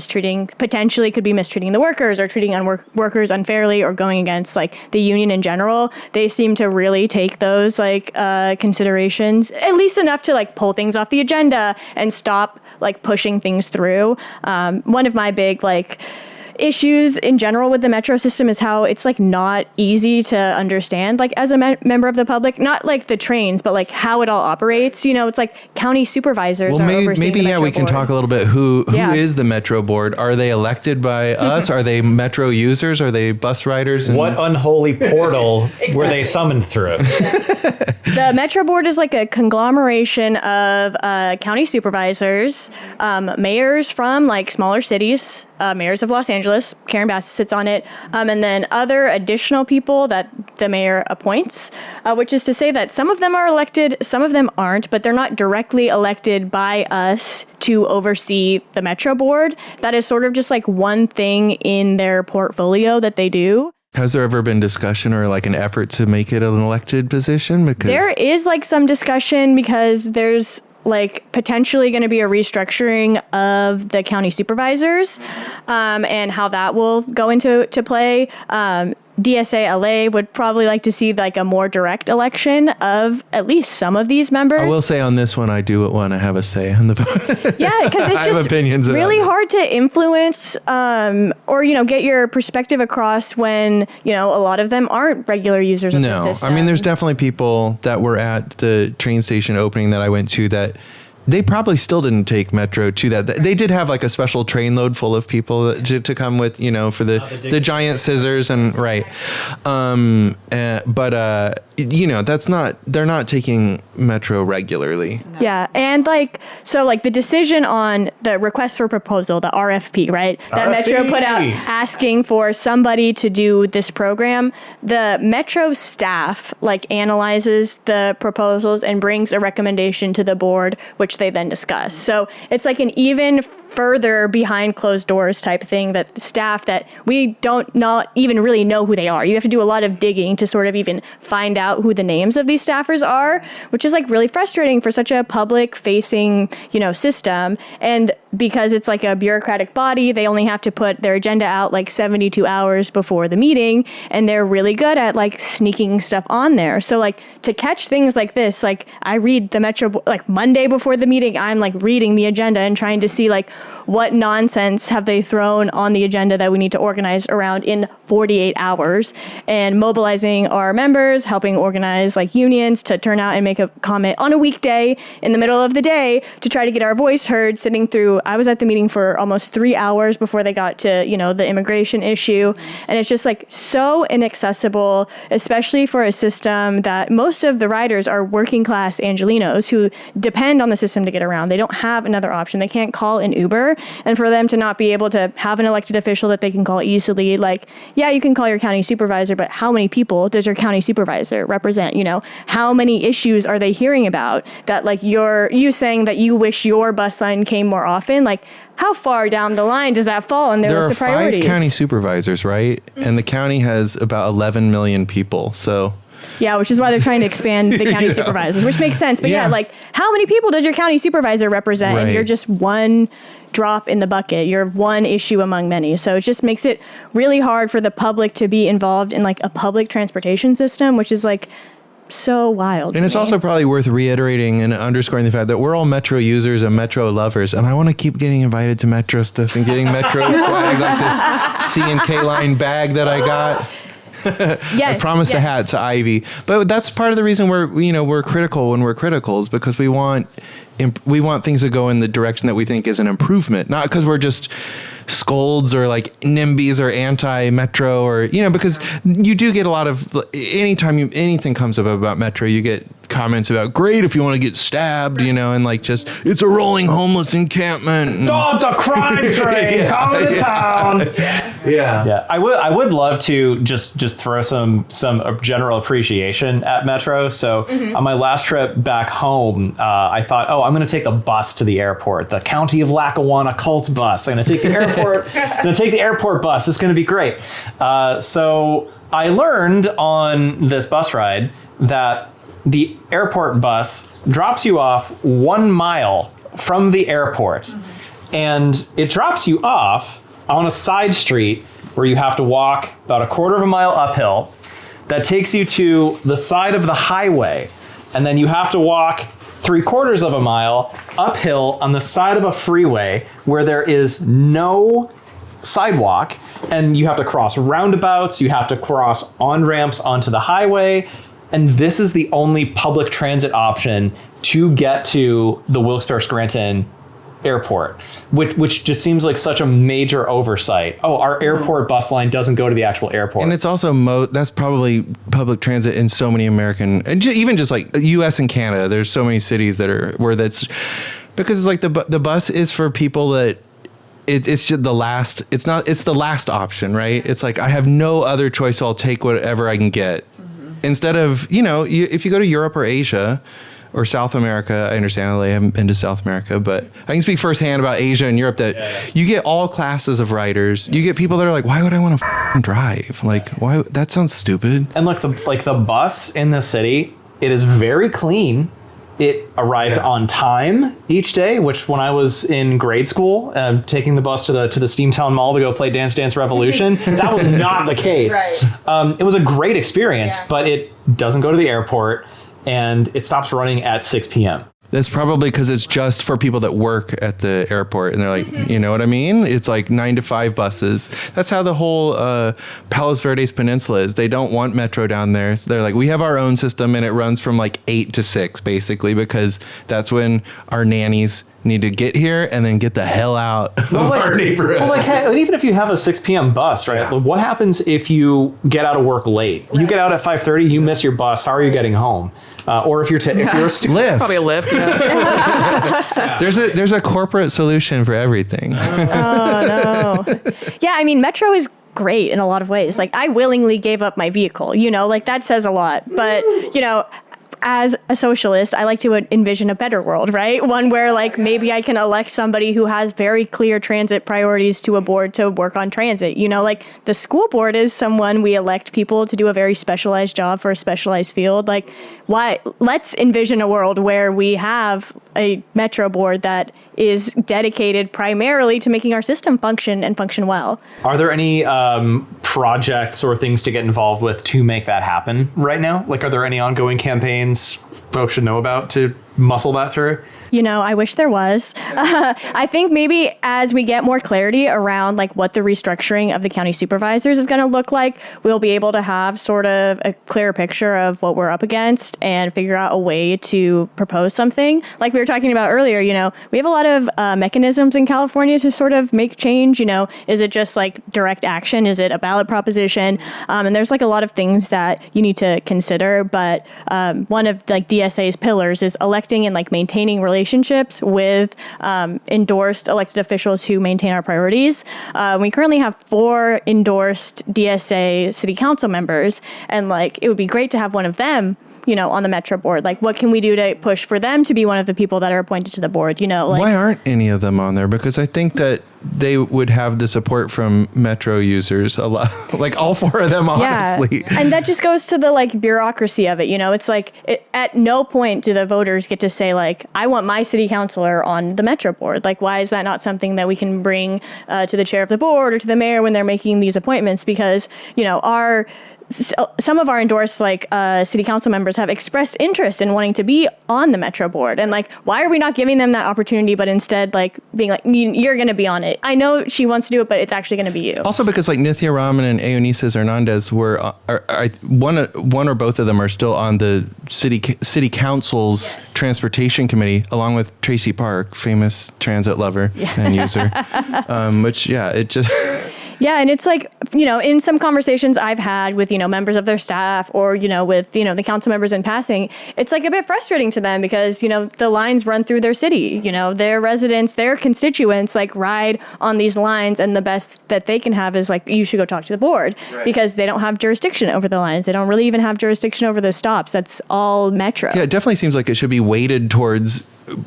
potentially could be mistreating the workers or treating workers unfairly or going against like the union in general, they seem to really really take those like considerations, at least enough to like pull things off the agenda and stop like pushing things through. One of my big like issues in general with the metro system is how it's like not easy to understand, like as a member of the public, not like the trains, but like how it all operates. You know, it's like county supervisors. Well, are maybe overseeing the yeah, metro we can board. talk a little bit. Who Yeah. is the metro board? Are they elected by us? Are they metro users? Are they bus riders? What unholy portal were they summoned through? The Metro Board is like a conglomeration of county supervisors, mayors from like smaller cities, mayors of Los Angeles, Karen Bass sits on it, and then other additional people that the mayor appoints, which is to say that some of them are elected, some of them aren't, but they're not directly elected by us to oversee the Metro Board. That is sort of just like one thing in their portfolio that they do. Has there ever been discussion or like an effort to make it an elected position? Because There is like some discussion because there's like potentially going to be a restructuring of the county supervisors and how that will go into play. DSA LA would probably like to see like a more direct election of at least some of these members. I will say on this one, I do want to have a say on the vote. Yeah, because it's I have just opinions about really it. hard to influence or, you know, get your perspective across when, you know, a lot of them aren't regular users of the No, system. I mean, there's definitely people that were at the train station opening that I went to that they probably still didn't take Metro to that. They did have like a special train load full of people to come with, you know, for the giant scissors and right. But you know, they're not taking Metro regularly. Yeah, and like, so like the decision on the request for proposal, the RFP, right? That Metro put out asking for somebody to do this program. The Metro staff like analyzes the proposals and brings a recommendation to the board, which they then discuss. So it's like an even further behind closed doors type thing that the staff that we don't not even really know who they are. You have to do a lot of digging to sort of even find out who the names of these staffers are, which is like really frustrating for such a public facing, you know, system. And because it's like a bureaucratic body, they only have to put their agenda out like 72 hours before the meeting, and they're really good at like sneaking stuff on there. So like to catch things like this, like I read the Metro, like Monday before the meeting, I'm like reading the agenda and trying to see like what nonsense have they thrown on the agenda that we need to organize around in 48 hours, and mobilizing our members, helping organize like unions to turn out and make a comment on a weekday in the middle of the day to try to get our voice heard, sitting through, I was at the meeting for almost 3 hours before they got to, you know, the immigration issue. And it's just like so inaccessible, especially for a system that most of the riders are working class Angelinos who depend on the system to get around. They don't have another option. They can't call an Uber. And for them to not be able to have an elected official that they can call easily, like, yeah, you can call your county supervisor, but how many people does your county supervisor represent? You know, how many issues are they hearing about that, like you saying that you wish your bus line came more often? Like, how far down the line does that fall in their list of priorities? There are 5 county supervisors, right? And the county has about 11 million people. So yeah, which is why they're trying to expand the county supervisors, which makes sense. But yeah, like how many people does your county supervisor represent? Right. And you're just one drop in the bucket. You're one issue among many. So it just makes it really hard for the public to be involved in like a public transportation system, which is like so wild. And it's also probably worth reiterating and underscoring the fact that we're all Metro users and Metro lovers. And I want to keep getting invited to Metro stuff and getting Metro swag, like this C&K line bag that I got. Yes, I promised a hat to Ivy. But that's part of the reason we're critical when we're critical, is because we want things to go in the direction that we think is an improvement, not because we're just scolds or like NIMBYs or anti-Metro, or, you know, because you do get a lot of, anytime anything comes up about Metro, you get comments about, great if you want to get stabbed, you know, and like just, it's a rolling homeless encampment. Oh, the crime train coming to town. Yeah. I would love to just throw some general appreciation at Metro. So on my last trip back home, I thought, I'm going to take a bus to the airport, the County of Lackawanna Cult bus. I'm going to take the airport bus. It's going to be great. So I learned on this bus ride that the airport bus drops you off 1 mile from the airport, and it drops you off on a side street where you have to walk about a quarter of a mile uphill. that takes you to the side of the highway. And then you have to walk 3/4 of a mile uphill on the side of a freeway where there is no sidewalk, and you have to cross roundabouts, you have to cross on-ramps onto the highway, and this is the only public transit option to get to the Wilkes-Barre-Scranton airport, which just seems like such a major oversight. Oh, our airport bus line doesn't go to the actual airport. And it's also that's probably public transit in so many American, and even just like U.S. and Canada. There's so many cities that are where that's because it's like the bus is for people that it's just the last. It's the last option, right? It's like I have no other choice, so I'll take whatever I can get. Instead of if you go to Europe or Asia or South America, I understand I haven't been to South America, but I can speak firsthand about Asia and Europe that you get all classes of riders. You get people that are like, why would I want to drive? Like, why? That sounds stupid. And look, the bus in the city, it is very clean. It arrived on time each day, which when I was in grade school, taking the bus to the Steamtown Mall to go play Dance Dance Revolution, that was not the case. Right. It was a great experience, but it doesn't go to the airport, and it stops running at 6 p.m. That's probably because it's just for people that work at the airport, and they're like, you know what I mean? It's like 9 to 5 buses. That's how the whole Palos Verdes Peninsula is. They don't want metro down there. So they're like, we have our own system, and it runs from like 8 to 6, basically, because that's when our nannies need to get here and then get the hell out of our neighborhood. Well, even if you have a 6 p.m. bus, right? What happens if you get out of work late? You get out at 5:30, you miss your bus. How are you getting home? Or if you're a student, Lyft. Probably a Lyft. Yeah. There's a corporate solution for everything. Oh no. Yeah, I mean, Metro is great in a lot of ways. Like, I willingly gave up my vehicle, like that says a lot. But, as a socialist, I like to envision a better world, right? One where like maybe I can elect somebody who has very clear transit priorities to a board to work on transit. Like the school board is someone we elect people to do a very specialized job for a specialized field. Like, why? Let's envision a world where we have a metro board that is dedicated primarily to making our system function and function well. Are there any projects or things to get involved with to make that happen right now? Like, are there any ongoing campaigns folks should know about to muscle that through? I wish there was. I think maybe as we get more clarity around like what the restructuring of the county supervisors is going to look like, we'll be able to have sort of a clearer picture of what we're up against and figure out a way to propose something. Like we were talking about earlier, we have a lot of mechanisms in California to sort of make change. Is it just like direct action? Is it a ballot proposition? And there's like a lot of things that you need to consider. But one of like DSA's pillars is electing and like maintaining relationships with endorsed elected officials who maintain our priorities. We currently have 4 endorsed DSA city council members, and like it would be great to have one of them on the Metro board. Like, what can we do to push for them to be one of the people that are appointed to the board? Why aren't any of them on there? Because I think that they would have the support from Metro users a lot, like all 4 of them, honestly. Yeah. And that just goes to the like bureaucracy of it. It's like at no point do the voters get to say like, I want my city councilor on the Metro board. Like, why is that not something that we can bring to the chair of the board or to the mayor when they're making these appointments? Because, some of our endorsed city council members have expressed interest in wanting to be on the Metro board, and like, why are we not giving them that opportunity, but instead like being like, you're going to be on it. I know she wants to do it, but it's actually going to be you. Also because like Nithya Raman and Eunices Hernandez were one or both of them are still on the city council's transportation committee, along with Tracy Park, famous transit lover and user. It just Yeah, and it's like, in some conversations I've had with, members of their staff or, with, the council members in passing, it's like a bit frustrating to them because, the lines run through their city, their residents, their constituents like ride on these lines, and the best that they can have is like, you should go talk to the board because they don't have jurisdiction over the lines. They don't really even have jurisdiction over the stops. That's all Metro. Yeah, it definitely seems like it should be weighted towards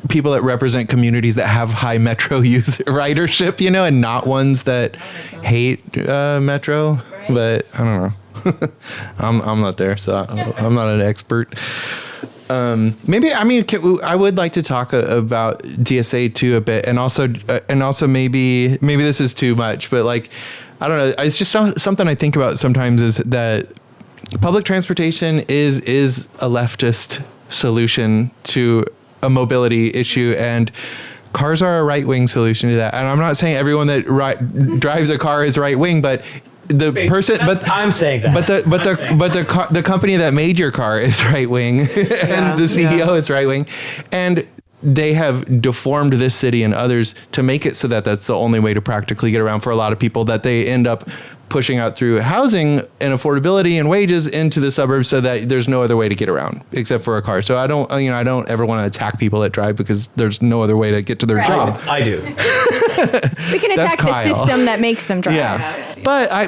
people that represent communities that have high Metro ridership, and not ones that hate Metro. Right. But I don't know. I'm not there, so I'm not an expert. I would like to talk about DSA too a bit, and also maybe this is too much, but like, I don't know. It's just something I think about sometimes is that public transportation is a leftist solution to a mobility issue, and cars are a right-wing solution to that. And I'm not saying everyone that drives a car is right-wing, but the person, but I'm saying that. the company that made your car is right-wing, and the CEO is right-wing, and they have deformed this city and others to make it so that that's the only way to practically get around for a lot of people, that they end up pushing out through housing and affordability and wages into the suburbs so that there's no other way to get around except for a car. So I don't ever want to attack people that drive because there's no other way to get to their job. I do. We can attack the system that makes them drive. Yeah. I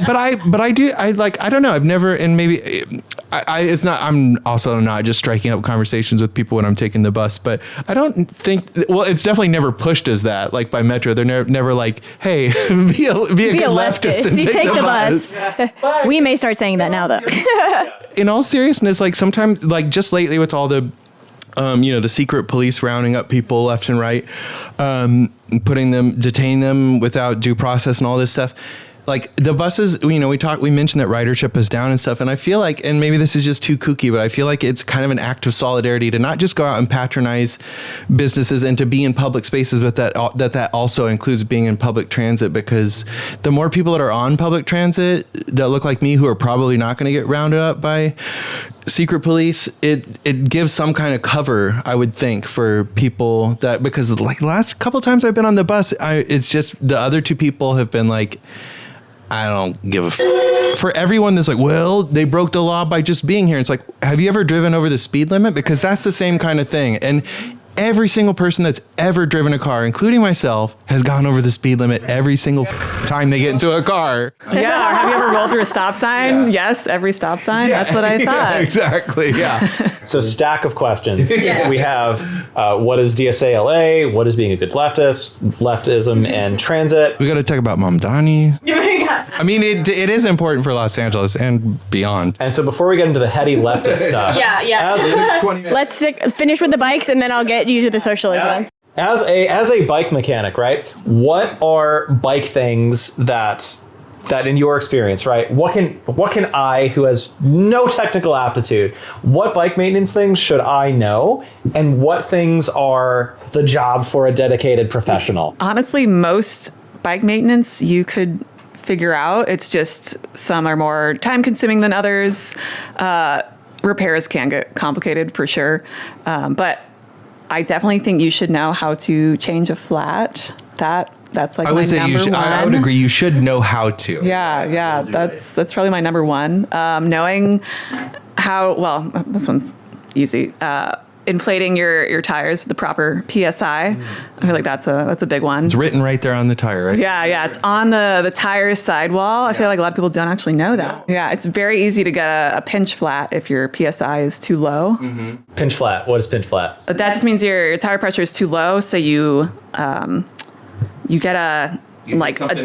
don't know. I've never, and maybe I'm also not just striking up conversations with people when I'm taking the bus, but I don't think, well, it's definitely never pushed as that, like by Metro. They're never like, hey, be a good leftist and you take the bus. We may start saying that now, though. In all seriousness, like sometimes, like just lately with all the, the secret police rounding up people left and right, detaining them without due process and all this stuff. Like the buses, we mentioned that ridership is down and stuff. And I feel like, and maybe this is just too kooky, but I feel like it's kind of an act of solidarity to not just go out and patronize businesses and to be in public spaces, but that also includes being in public transit, because the more people that are on public transit that look like me, who are probably not going to get rounded up by secret police, it gives some kind of cover, I would think, for people that, because like the last couple of times I've been on the bus, it's just the other two people have been like, I don't give a for everyone that's like, well, they broke the law by just being here. It's like, have you ever driven over the speed limit? Because that's the same kind of thing. And every single person that's ever driven a car, including myself, has gone over the speed limit every single time they get into a car. Yeah. Or have you ever rolled through a stop sign? Yeah. Yes, every stop sign. Yeah. That's what I thought. Yeah, exactly. Yeah. So stack of questions. Yes. We have what is DSA-LA? What is being a good leftist? Leftism and transit. We got to talk about Mamdani. I mean, it is important for Los Angeles and beyond. And so before we get into the heady leftist stuff, Let's finish with the bikes, and then I'll get you to the socialism. As a bike mechanic, right? What are bike things that in your experience, right? What can I, who has no technical aptitude, what bike maintenance things should I know, and what things are the job for a dedicated professional? Honestly, most bike maintenance you could figure out. It's just some are more time consuming than others. Repairs can get complicated for sure. But I definitely think you should know how to change a flat. That's like I would my say number one. I would agree. You should know how to. Yeah. That's probably my number one. Knowing how, well, this one's easy. Inflating your tires with the proper PSI. I feel like that's a big one. It's written right there on the tire, right? Yeah. It's on the tire sidewall. I feel like a lot of people don't actually know that. Yeah, it's very easy to get a pinch flat if your PSI is too low. Mm-hmm. Pinch flat. What is pinch flat? That just means your tire pressure is too low, so you get a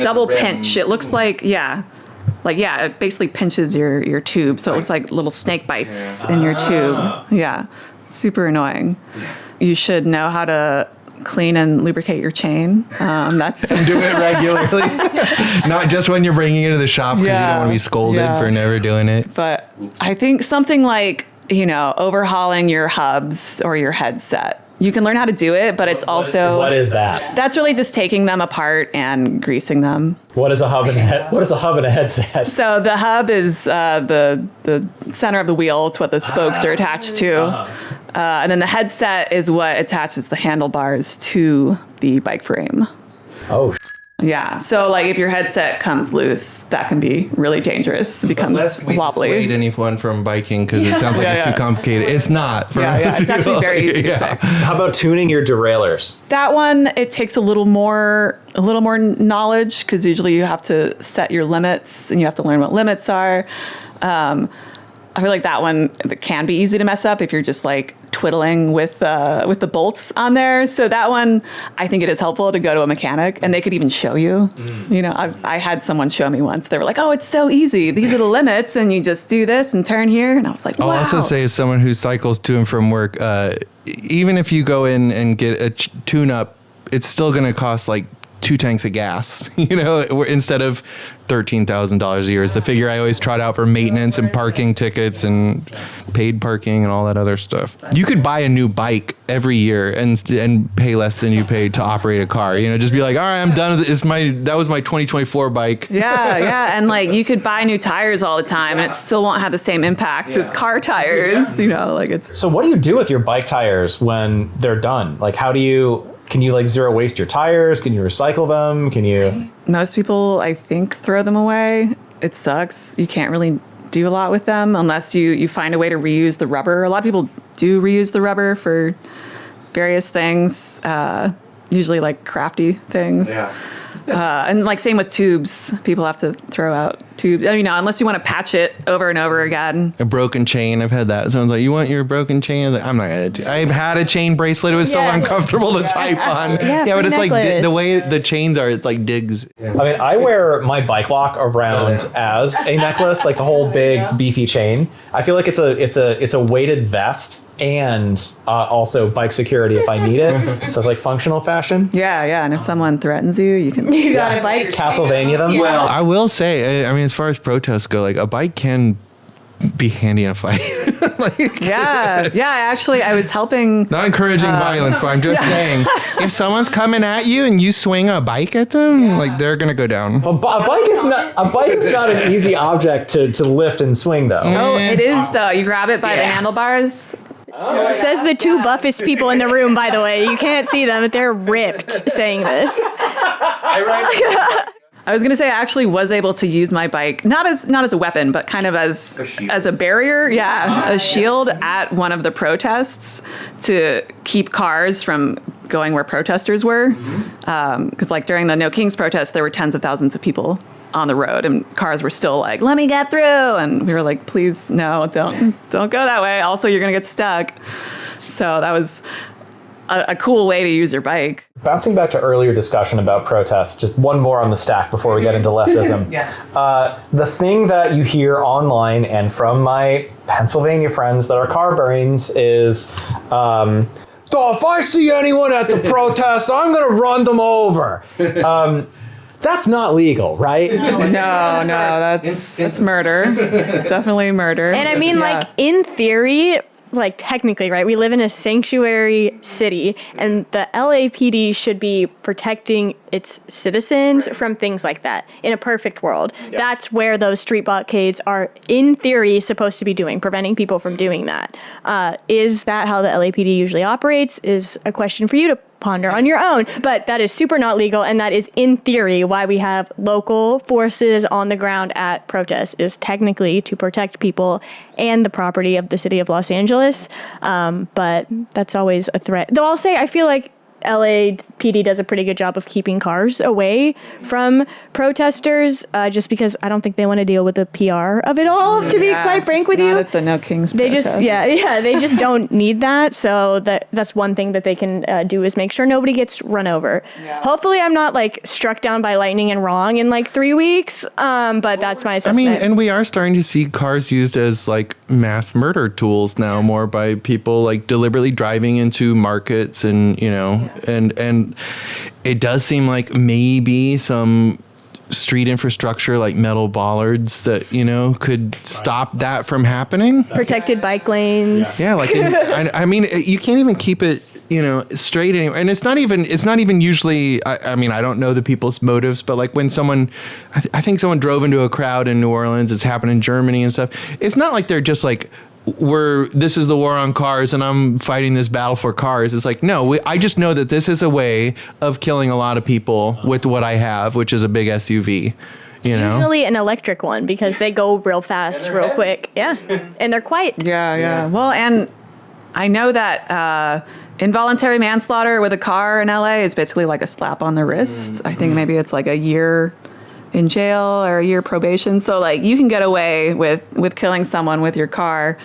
double pinch. It looks like it basically pinches your tube, so it looks like little snake bites in your tube. Yeah. Super annoying. You should know how to clean and lubricate your chain. That's and do it regularly, not just when you're bringing it to the shop because you don't want to be scolded for never doing it. But I think something like overhauling your hubs or your headset. You can learn how to do it, but it's also what is that? That's really just taking them apart and greasing them. What is a hub and a headset? So the hub is the center of the wheel. It's what the spokes are attached to. And then the headset is what attaches the handlebars to the bike frame. Oh. Yeah. So like if your headset comes loose, that can be really dangerous. It becomes wobbly. Dissuade anyone from biking because it sounds like it's too complicated. It's not. It's actually very easy to fix. How about tuning your derailleurs? That one, it takes a little more knowledge because usually you have to set your limits and you have to learn what limits are. I feel like that one can be easy to mess up if you're just like twiddling with the bolts on there. So that one, I think it is helpful to go to a mechanic and they could even show you. I had someone show me once. They were like, "Oh, it's so easy. These are the limits, and you just do this and turn here." And I was like, "Wow." I'll also say, as someone who cycles to and from work, even if you go in and get a tune-up, it's still going to cost like 2 tanks of gas, instead of $13,000 a year is the figure I always trot out for maintenance and parking tickets and paid parking and all that other stuff. You could buy a new bike every year and pay less than you paid to operate a car. Just be like, all right, I'm done with this. That was my 2024 bike. Yeah. And like you could buy new tires all the time and it still won't have the same impact as car tires, it's. So what do you do with your bike tires when they're done? Like, can you like zero waste your tires? Can you recycle them? Most people, I think, throw them away. It sucks. You can't really do a lot with them unless you find a way to reuse the rubber. A lot of people do reuse the rubber for various things, usually like crafty things. Yeah. And like same with tubes, people have to throw out tubes. Unless you want to patch it over and over again. A broken chain, I've had that. Someone's like, "You want your broken chain?" I was like, "I'm not gonna do." I've had a chain bracelet. It was so uncomfortable to type on. Yeah, but it's like the way the chains are. It's like digs. I mean, I wear my bike lock around as a necklace, like the whole big beefy chain. I feel like it's a weighted vest. And also bike security if I need it. So it's like functional fashion. Yeah. And if someone threatens you, you got a bike. Castlevania them. Yeah. Well, I will say, I mean, as far as protests go, like a bike can be handy in a fight. Actually, I was helping. Not encouraging violence, but I'm just saying, if someone's coming at you and you swing a bike at them, like they're gonna go down. A bike is not an easy object to lift and swing, though. Oh, it is though. You grab it by the handlebars. Says the 2 buffest people in the room, by the way. You can't see them, but they're ripped saying this. I was going to say I actually was able to use my bike, not as a weapon, but kind of as a barrier. Yeah, a shield at one of the protests to keep cars from going where protesters were. Because like during the No Kings protest, there were tens of thousands of people on the road and cars were still like, let me get through. And we were like, please, no, don't go that way. Also, you're going to get stuck. So that was a cool way to use your bike. Bouncing back to earlier discussion about protests, just one more on the stack before we get into leftism. Yes. The thing that you hear online and from my Pennsylvania friends that are car brains is, if I see anyone at the protest, I'm going to run them over. That's not legal, right? No, that's murder. Definitely murder. And I mean, like, in theory, like, technically, right, we live in a sanctuary city, and the LAPD should be protecting its citizens from things like that. In a perfect world, that's where those street blockades are, in theory, supposed to be doing, preventing people from doing that. Is that how the LAPD usually operates? Is a question for you to ponder on your own, but that is super not legal, and that is in theory why we have local forces on the ground at protests, is technically to protect people and the property of the city of Los Angeles, but that's always a threat. Though I'll say I feel like LAPD does a pretty good job of keeping cars away from protesters, just because I don't think they want to deal with the PR of it all, to be quite frank with you. At the No Kings they protest. they just don't need that. So that's one thing that they can do, is make sure nobody gets run over. Yeah. Hopefully I'm not like struck down by lightning and wrong in like 3 weeks, but that's my assessment. I mean, and we are starting to see cars used as like mass murder tools now, more by people like deliberately driving into markets and, and it does seem like maybe some street infrastructure like metal bollards that, could stop that from happening. Protected bike lanes. Yeah, like, I mean, you can't even keep it, straight anymore. And it's not even usually, I mean, I don't know the people's motives, but like when someone, I think someone drove into a crowd in New Orleans, it's happened in Germany and stuff. It's not like they're just like, this is the war on cars and I'm fighting this battle for cars. It's like, no, I just know that this is a way of killing a lot of people with what I have, which is a big SUV. Usually an electric one, because they go real fast, real quick. Yeah. And they're quiet. Yeah. Well, and I know that involuntary manslaughter with a car in LA is basically like a slap on the wrist. Mm-hmm. I think maybe it's like a year in jail or a year probation. So like you can get away with killing someone with your car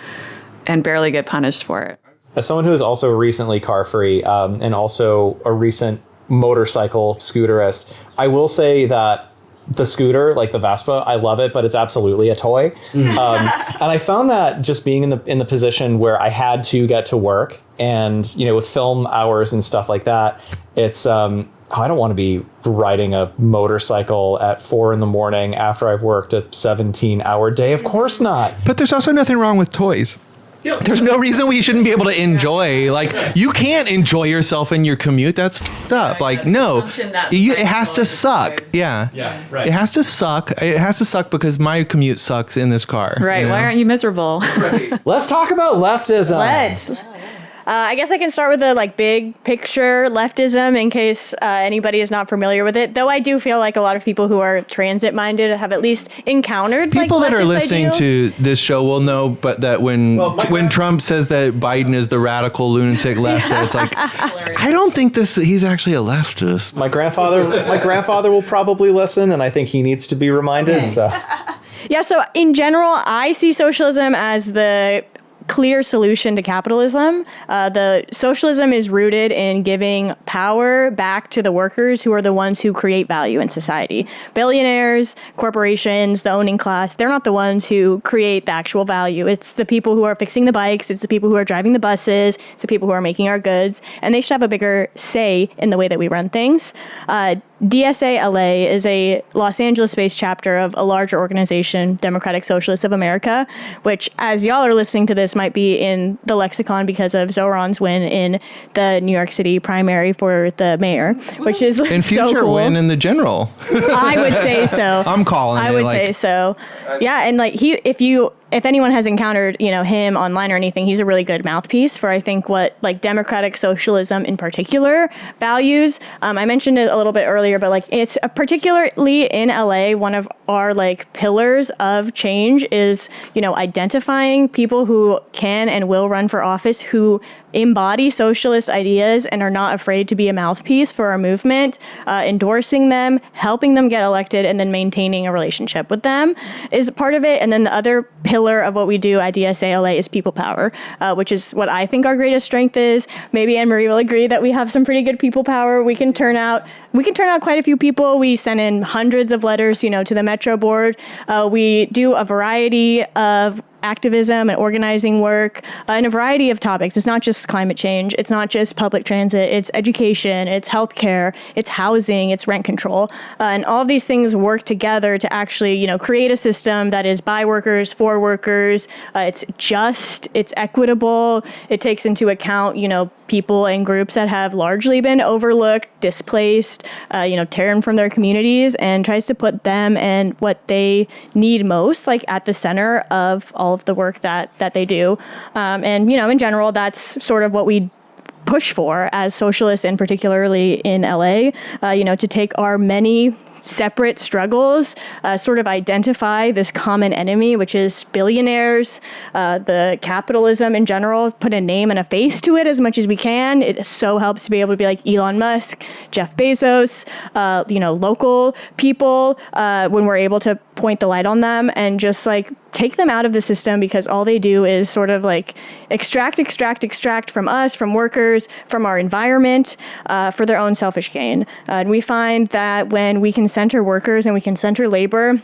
and barely get punished for it. As someone who is also recently car free and also a recent motorcycle scooterist, I will say that the scooter, like the Vespa, I love it, but it's absolutely a toy. And I found that just being in the position where I had to get to work and, with film hours and stuff like that, it's I don't want to be riding a motorcycle at 4 a.m. after I've worked a 17-hour day. Of course not. But there's also nothing wrong with toys. There's no reason we shouldn't be able to enjoy. Like, you can't enjoy yourself in your commute. That's f***ed up. Like, no, it has to suck. Yeah. Yeah, right. It has to suck. It has to suck because my commute sucks in this car. Right. you know? Why aren't you miserable? Let's talk about leftism. Let's. I guess I can start with the like big picture leftism in case anybody is not familiar with it. Though I do feel like a lot of people who are transit minded have at least encountered People like, that are leftist listening ideals. to this show will know, but that when Trump says that Biden is the radical lunatic left, that it's like, I don't think he's actually a leftist. My grandfather will probably listen, and I think he needs to be reminded. So Yeah, so in general, I see socialism as the clear solution to capitalism. The socialism is rooted in giving power back to the workers who are the ones who create value in society. Billionaires, corporations, the owning class, they're not the ones who create the actual value. It's the people who are fixing the bikes, it's the people who are driving the buses, it's the people who are making our goods, and they should have a bigger say in the way that we run things. DSA LA is a Los Angeles-based chapter of a larger organization, Democratic Socialists of America, which, as y'all are listening to this, might be in the lexicon because of Zohran's win in the New York City primary for the mayor, which is And so future cool. win in the general. I would say so. I'm calling it. I would say so. Yeah, and like if anyone has encountered, him online or anything, he's a really good mouthpiece for, I think, what like democratic socialism in particular values. I mentioned it a little bit earlier, but like it's particularly in LA, one of our like pillars of change is, identifying people who can and will run for office who embody socialist ideas and are not afraid to be a mouthpiece for our movement, endorsing them, helping them get elected, and then maintaining a relationship with them is part of it. And then the other pillar of what we do at DSALA is people power, which is what I think our greatest strength is. Maybe Anne Marie will agree that we have some pretty good people power. We can turn out quite a few people. We send in hundreds of letters, to the Metro board. We do a variety of activism and organizing work in a variety of topics. It's not just climate change. It's not just public transit. It's education. It's healthcare. It's housing. It's rent control. And all of these things work together to actually, create a system that is by workers, for workers. It's just, it's equitable. It takes into account, people and groups that have largely been overlooked, displaced, torn from their communities, and tries to put them and what they need most, like at the center of all of the work that they do. And, in general, that's sort of what we push for as socialists, and particularly in LA, to take our many separate struggles, sort of identify this common enemy, which is billionaires, the capitalism in general, put a name and a face to it as much as we can. It so helps to be able to be like Elon Musk, Jeff Bezos, local people, when we're able to point the light on them and just like take them out of the system, because all they do is sort of like extract from us, from workers, from our environment, for their own selfish gain. And we find that when we can center workers and we can center labor,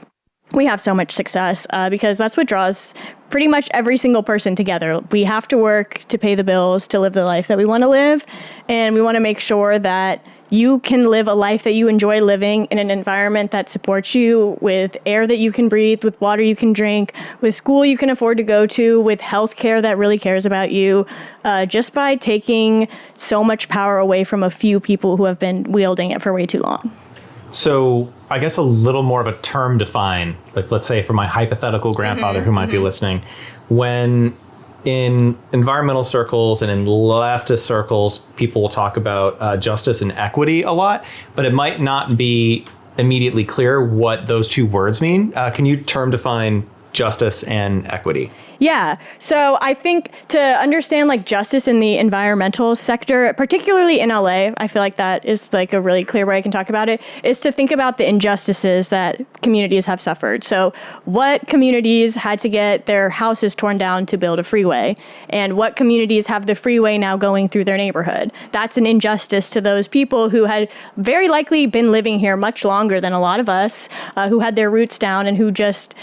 we have so much success, because that's what draws pretty much every single person together. We have to work to pay the bills, to live the life that we want to live. And we want to make sure that you can live a life that you enjoy living in an environment that supports you, with air that you can breathe, with water you can drink, with school you can afford to go to, with healthcare that really cares about you, just by taking so much power away from a few people who have been wielding it for way too long. So I guess a little more of a term define, like let's say for my hypothetical grandfather who might be listening, when in environmental circles and in leftist circles, people will talk about justice and equity a lot, but it might not be immediately clear what those two words mean. Can you term define justice and equity? Yeah. So I think to understand like justice in the environmental sector, particularly in LA, I feel like that is like a really clear way I can talk about it, is to think about the injustices that communities have suffered. So what communities had to get their houses torn down to build a freeway, and what communities have the freeway now going through their neighborhood. That's an injustice to those people who had very likely been living here much longer than a lot of us, who had their roots down and who just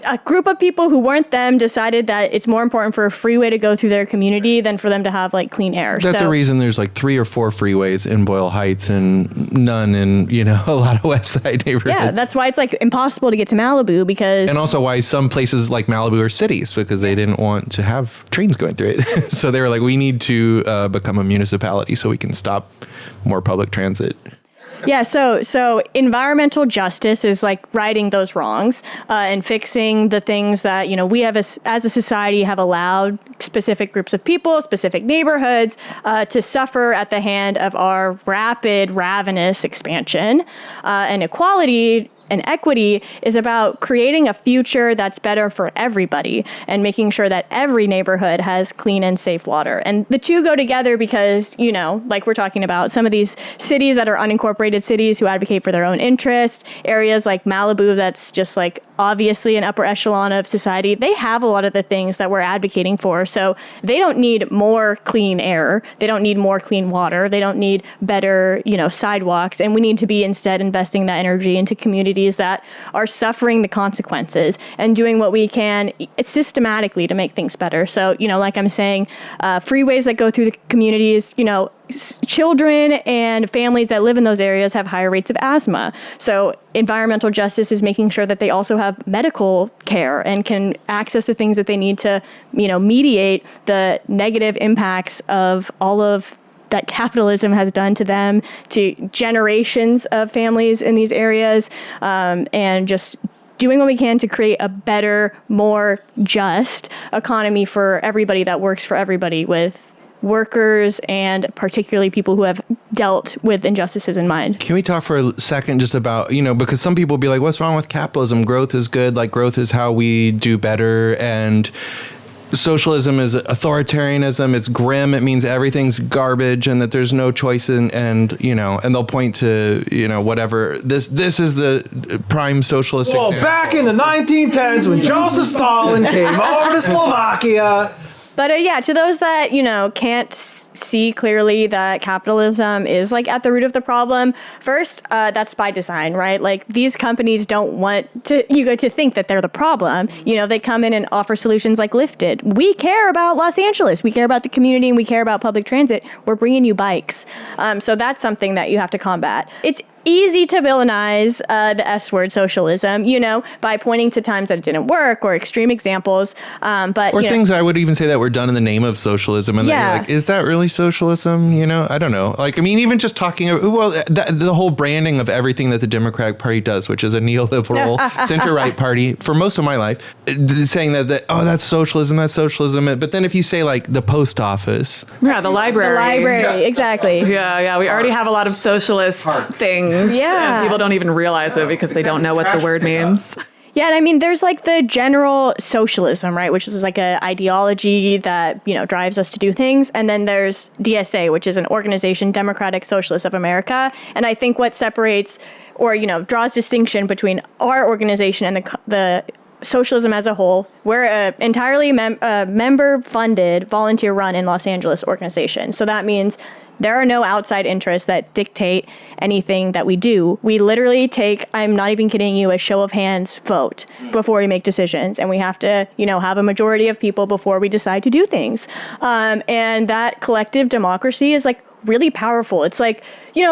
a group of people who weren't them decided that it's more important for a freeway to go through their community than for them to have like clean air. That's a reason there's like 3 or 4 freeways in Boyle Heights and none in, a lot of West Side neighborhoods. Yeah, that's why it's like impossible to get to Malibu because... And also why some places like Malibu are cities because they didn't want to have trains going through it. So they were like, we need to become a municipality so we can stop more public transit. Yeah, so environmental justice is like righting those wrongs and fixing the things that, we have as a society have allowed specific groups of people, specific neighborhoods to suffer at the hand of our rapid, ravenous expansion. And equality and equity is about creating a future that's better for everybody and making sure that every neighborhood has clean and safe water. And the two go together because, like we're talking about, some of these cities that are unincorporated cities who advocate for their own interest, areas like Malibu that's just like obviously an upper echelon of society, they have a lot of the things that we're advocating for. So they don't need more clean air. They don't need more clean water. They don't need better, sidewalks. And we need to be instead investing that energy into communities that are suffering the consequences and doing what we can systematically to make things better. So, like I'm saying, freeways that go through the communities, children and families that live in those areas have higher rates of asthma. So environmental justice is making sure that they also have medical care and can access the things that they need to, mediate the negative impacts of all of that capitalism has done to them, to generations of families in these areas, and just doing what we can to create a better, more just economy for everybody that works for everybody, with workers and particularly people who have dealt with injustices in mind. Can we talk for a second just about, because some people will be like, what's wrong with capitalism? Growth is good. Like growth is how we do better. And socialism is authoritarianism. It's grim. It means everything's garbage and that there's no choice and they'll point to, whatever. This is the prime socialist example. Back in the 1910s when Joseph Stalin came over to Slovakia. But to those that, can't see clearly that capitalism is like at the root of the problem, first, that's by design, right? Like these companies don't want you to think that they're the problem. They come in and offer solutions like Lyft did. We care about Los Angeles. We care about the community and we care about public transit. We're bringing you bikes. So that's something that you have to combat. It's easy to villainize the S word socialism, by pointing to times that it didn't work or extreme examples. But things I would even say that were done in the name of socialism. And then you're like, is that really socialism? I don't know. Like, I mean, even just talking, the whole branding of everything that the Democratic Party does, which is a neoliberal center-right party for most of my life, saying that that's socialism. But then if you say like the post office. Yeah, the library. Exactly. Yeah. We already have a lot of socialist things. Yeah. And people don't even realize it because they don't know what the word means. Yeah, and I mean, there's like the general socialism, right, which is like an ideology that, drives us to do things. And then there's DSA, which is an organization, Democratic Socialists of America. And I think what separates or, draws distinction between our organization and the socialism as a whole, we're an entirely member-funded, volunteer-run in Los Angeles organization. So that means there are no outside interests that dictate anything that we do. We literally take, I'm not even kidding you, a show of hands vote before we make decisions. And we have to, have a majority of people before we decide to do things. And that collective democracy is like really powerful. It's like,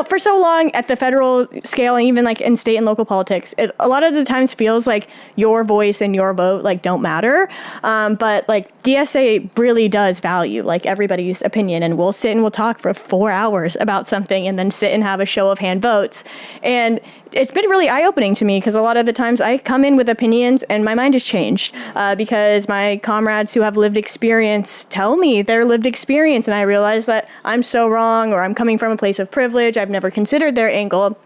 for so long at the federal scale and even like in state and local politics, it a lot of the times feels like your voice and your vote like don't matter. But like DSA really does value like everybody's opinion, and we'll sit and we'll talk for 4 hours about something and then sit and have a show of hand votes. And it's been really eye-opening to me because a lot of the times I come in with opinions and my mind has changed because my comrades who have lived experience tell me their lived experience, and I realize that I'm so wrong or I'm coming from a place of privilege. I've never considered their angle.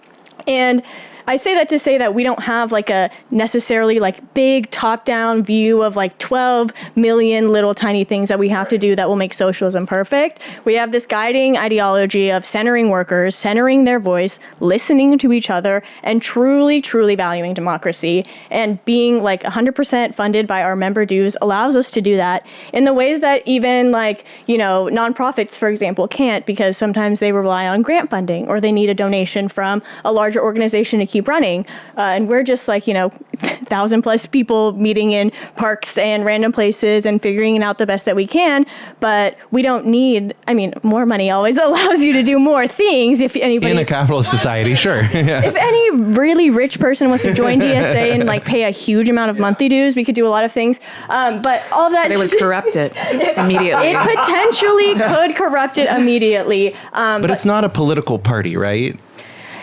And I say that to say that we don't have like a necessarily like big top-down view of like 12 million little tiny things that we have to do that will make socialism perfect. We have this guiding ideology of centering workers, centering their voice, listening to each other, and truly, truly valuing democracy. And being like 100% funded by our member dues allows us to do that in the ways that even like, nonprofits, for example, can't, because sometimes they rely on grant funding or they need a donation from a larger organization to keep running. And we're just like, 1,000+ people meeting in parks and random places and figuring out the best that we can. But we don't need, more money always allows you to do more things. If anybody in a capitalist society, sure. Yeah. If any really rich person wants to join DSA and like pay a huge amount of monthly dues, we could do a lot of things. But all of that, They would corrupt it immediately. it potentially could corrupt it immediately. But it's not a political party, right?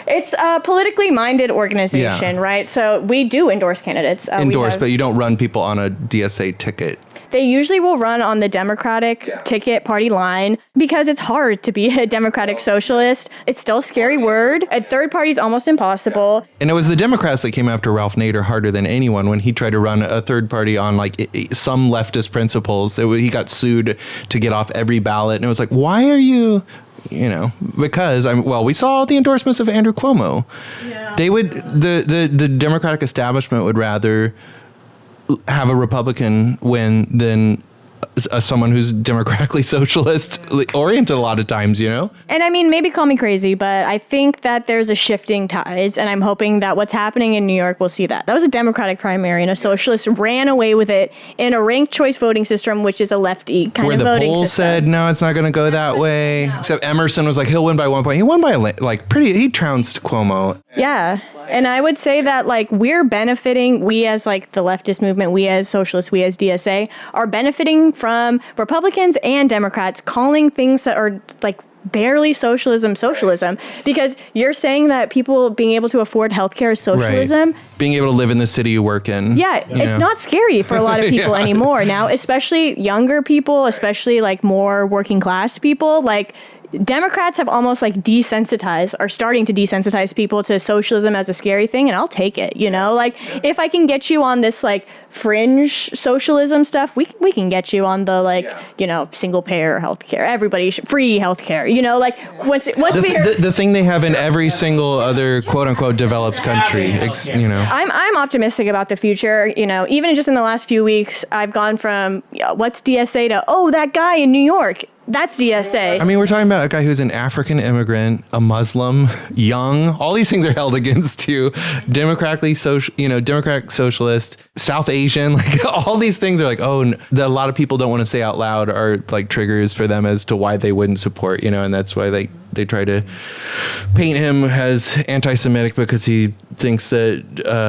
It's a politically minded organization, right? So we do endorse candidates. But you don't run people on a DSA ticket. They usually will run on the Democratic ticket party line because it's hard to be a Democratic socialist. It's still a scary word. A third party is almost impossible. And it was the Democrats that came after Ralph Nader harder than anyone when he tried to run a third party on some leftist principles. He got sued to get off every ballot. And it was like, why are you... because we saw the endorsements of Andrew Cuomo. Yeah. They would, the Democratic establishment would rather have a Republican win than someone who's democratically socialist oriented a lot of times, And maybe call me crazy, but I think that there's a shifting tides, and I'm hoping that what's happening in New York will see that. That was a Democratic primary, and a socialist ran away with it in a ranked choice voting system, which is a lefty kind where of voting system. Where the polls said, no, it's not going to go that way. No. Except Emerson was like, he'll win by 1 point. He won by he trounced Cuomo. Yeah. And I would say that we're benefiting, we as the leftist movement, we as socialists, we as DSA are benefiting from Republicans and Democrats calling things that are barely socialism, because you're saying that people being able to afford healthcare is socialism. Right. Being able to live in the city you work in. Yeah, it's not scary for a lot of people anymore now, especially younger people, especially more working class people. Democrats have almost are starting to desensitize people to socialism as a scary thing, and I'll take it, if I can get you on this fringe socialism stuff, we can get you on the single payer healthcare, everybody free healthcare, once the thing they have in every single other quote unquote developed country, I'm optimistic about the future, even just in the last few weeks, I've gone from what's DSA to, that guy in New York. That's DSA. We're talking about a guy who's an African immigrant, a Muslim, young. All these things are held against you. Democratic socialist, South Asian. All these things are that a lot of people don't want to say out loud are triggers for them as to why they wouldn't support, and that's why they try to paint him as anti-Semitic because he thinks that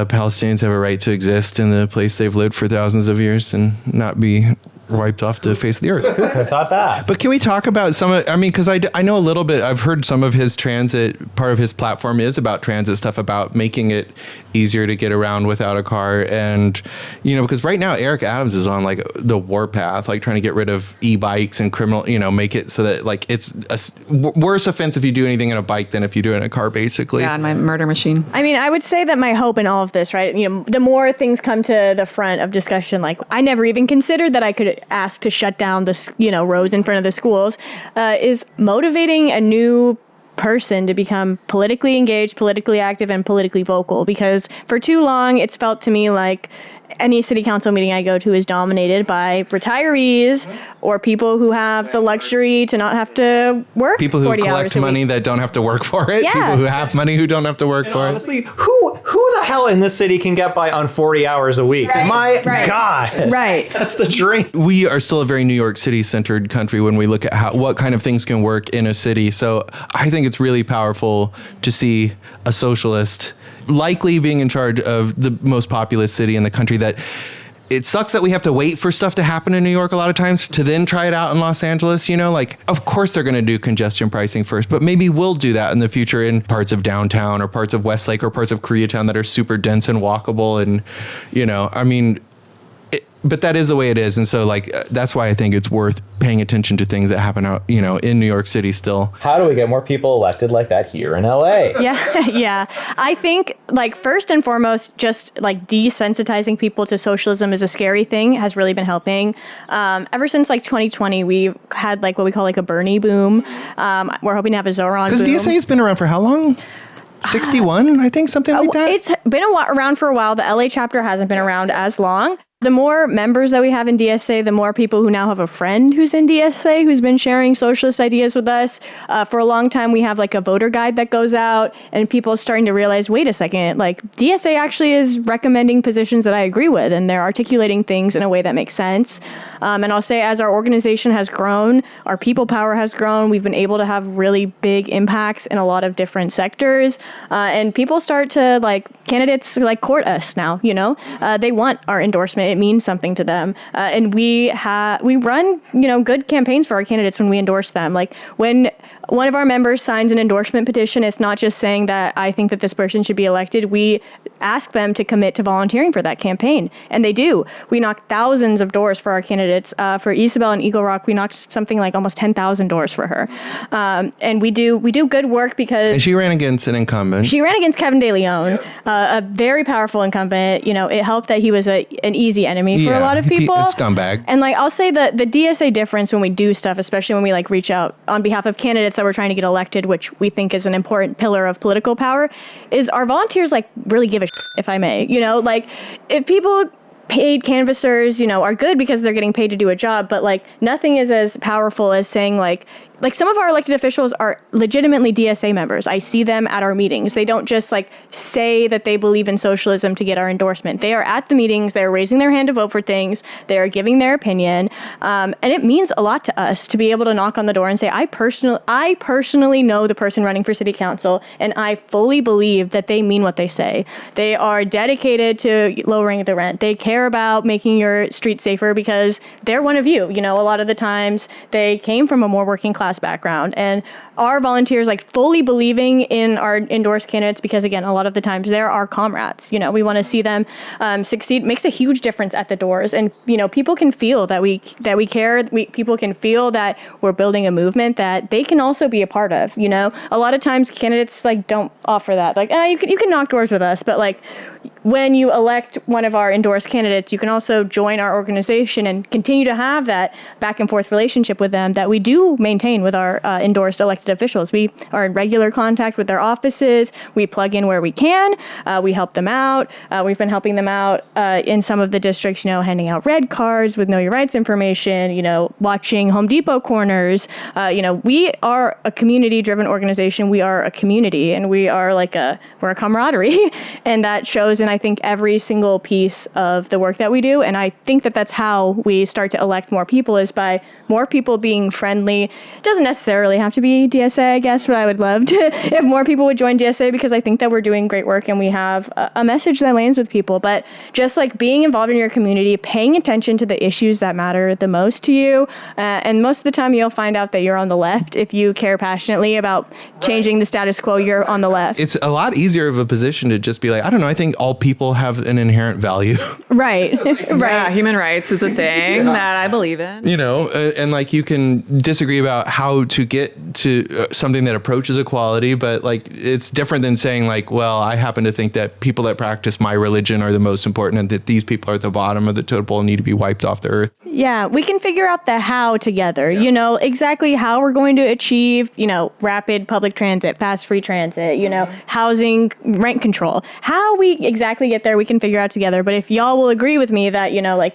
Palestinians have a right to exist in the place they've lived for thousands of years and not be wiped off the face of the earth. I thought that. But can we talk about because I know a little bit, I've heard some of his transit, part of his platform is about transit stuff, about making it easier to get around without a car. And, because right now Eric Adams is on the warpath, trying to get rid of e-bikes and criminal, make it so that it's a worse offense if you do anything in a bike than if you do it in a car, basically. Yeah, and my murder machine. I would say that my hope in all of this, right, the more things come to the front of discussion, I never even considered that I could ask to shut down the roads in front of the schools, is motivating a new person to become politically engaged, politically active, and politically vocal, because for too long it's felt to me like any city council meeting I go to is dominated by retirees or people who have the luxury to not have to work 40 hours a week. People who collect money that don't have to work for it. Yeah. People who have money who don't have to work for honestly, it. Who the hell in this city can get by on 40 hours a week? Right. God. Right. That's the dream. We are still a very New York City centered country when we look at what kind of things can work in a city. So I think it's really powerful to see a socialist likely being in charge of the most populous city in the country. That it sucks that we have to wait for stuff to happen in New York a lot of times to then try it out in Los Angeles. Of course they're going to do congestion pricing first, but maybe we'll do that in the future in parts of downtown or parts of Westlake or parts of Koreatown that are super dense and walkable. And, but that is the way it is. And so that's why I think it's worth paying attention to things that happen out, in New York City still. How do we get more people elected like that here in LA? Yeah. I think first and foremost, just desensitizing people to socialism is a scary thing has really been helping. Ever since 2020, we've had what we call a Bernie boom. We're hoping to have a Zohran boom. Because DSA has been around for how long? 61, I think, something like that? It's been around for a while. The LA chapter hasn't been around as long. the more members that we have in DSA, the more people who now have a friend who's in DSA who's been sharing socialist ideas with us. For a long time, we have like a voter guide that goes out, and people are starting to realize, wait a second, like DSA actually is recommending positions that I agree with, and they're articulating things in a way that makes sense. And I'll say as our organization has grown, our people power has grown, we've been able to have really big impacts in a lot of different sectors. And people start to candidates court us now, they want our endorsement. It means something to them. And we run, good campaigns for our candidates when we endorse them. Like when one of our members signs an endorsement petition, it's not just saying that I think that this person should be elected. We ask them to commit to volunteering for that campaign. And they do. We knock thousands of doors for our candidates. For Isabel and Eagle Rock, we knocked something like almost 10,000 doors for her. And we do good work because... And she ran against an incumbent. She ran against Kevin De Leon, a very powerful incumbent. It helped that he was an easy enemy for a lot of people. A scumbag. And I'll say the DSA difference when we do stuff, especially when we reach out on behalf of candidates that we're trying to get elected, which we think is an important pillar of political power, is our volunteers really give a shit, if I may. If people paid canvassers, are good because they're getting paid to do a job, but nothing is as powerful as saying some of our elected officials are legitimately DSA members. I see them at our meetings. They don't just say that they believe in socialism to get our endorsement. They are at the meetings. They're raising their hand to vote for things. They are giving their opinion. And it means a lot to us to be able to knock on the door and say, I personally know the person running for city council, and I fully believe that they mean what they say. They are dedicated to lowering the rent. They care about making your street safer because they're one of you. A lot of the times they came from a more working class background, and our volunteers fully believing in our endorsed candidates because, again, a lot of the times they're our comrades. We want to see them succeed. Makes a huge difference at the doors, and people can feel that we care. People can feel that we're building a movement that they can also be a part of. A lot of times candidates don't offer that. You can knock doors with us, but when you elect one of our endorsed candidates, you can also join our organization and continue to have that back and forth relationship with them that we do maintain with our endorsed elected officials. We are in regular contact with their offices. We plug in where we can. We help them out. We've been helping them out in some of the districts, handing out red cards with Know Your Rights information, watching Home Depot corners. We are a community-driven organization. We are a community, and we're a camaraderie, and that shows in, I think, every single piece of the work that we do. And I think that that's how we start to elect more people, is by more people being friendly. It doesn't necessarily have to be DSA, I guess, but I would love to if more people would join DSA, because I think that we're doing great work and we have a message that lands with people. But just being involved in your community, paying attention to the issues that matter the most to you. And most of the time you'll find out that you're on the left. If you care passionately about changing the status quo, you're on the left. It's a lot easier of a position to just be I don't know, I think all people have an inherent value. Right. Right. Yeah, human rights is a thing that I believe in. And you can disagree about how to get to something that approaches equality, but it's different than saying well, I happen to think that people that practice my religion are the most important, and that these people are at the bottom of the totem pole and need to be wiped off the earth. Yeah, we can figure out the how together, exactly how we're going to achieve, rapid public transit, fast free transit, housing, rent control. How we exactly get there, we can figure out together. But if y'all will agree with me that,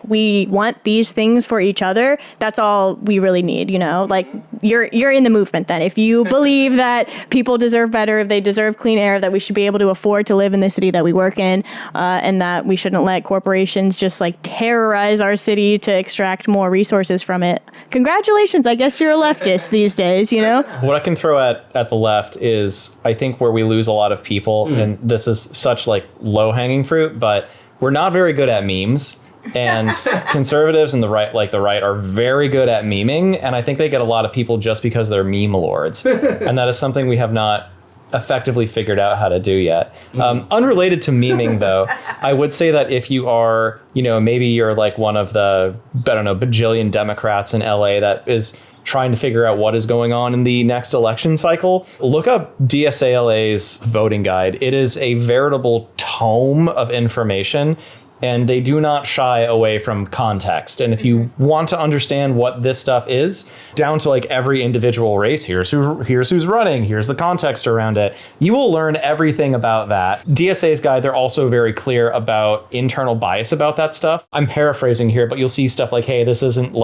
we want these things for each other, that's all we really need, you're in the movement then. If you believe that people deserve better, if they deserve clean air, that we should be able to afford to live in the city that we work in, and that we shouldn't let corporations just terrorize our city to extract more resources from it. Congratulations, I guess you're a leftist these days, What I can throw at the left is, I think, where we lose a lot of people, and this is such low-hanging fruit, but we're not very good at memes. And conservatives and the right are very good at memeing, and I think they get a lot of people just because they're meme lords, and that is something we have not effectively figured out how to do yet. Unrelated to memeing, though, I would say that if you are, maybe you're one of the, bajillion Democrats in LA that is trying to figure out what is going on in the next election cycle, look up DSALA's voting guide. It is a veritable tome of information. and they do not shy away from context. And if you want to understand what this stuff is, down to like every individual race, here's who's running, here's the context around it, you will learn everything about that. DSA's guide, they're also very clear about internal bias about that stuff. I'm paraphrasing here, but you'll see stuff like, hey, this is an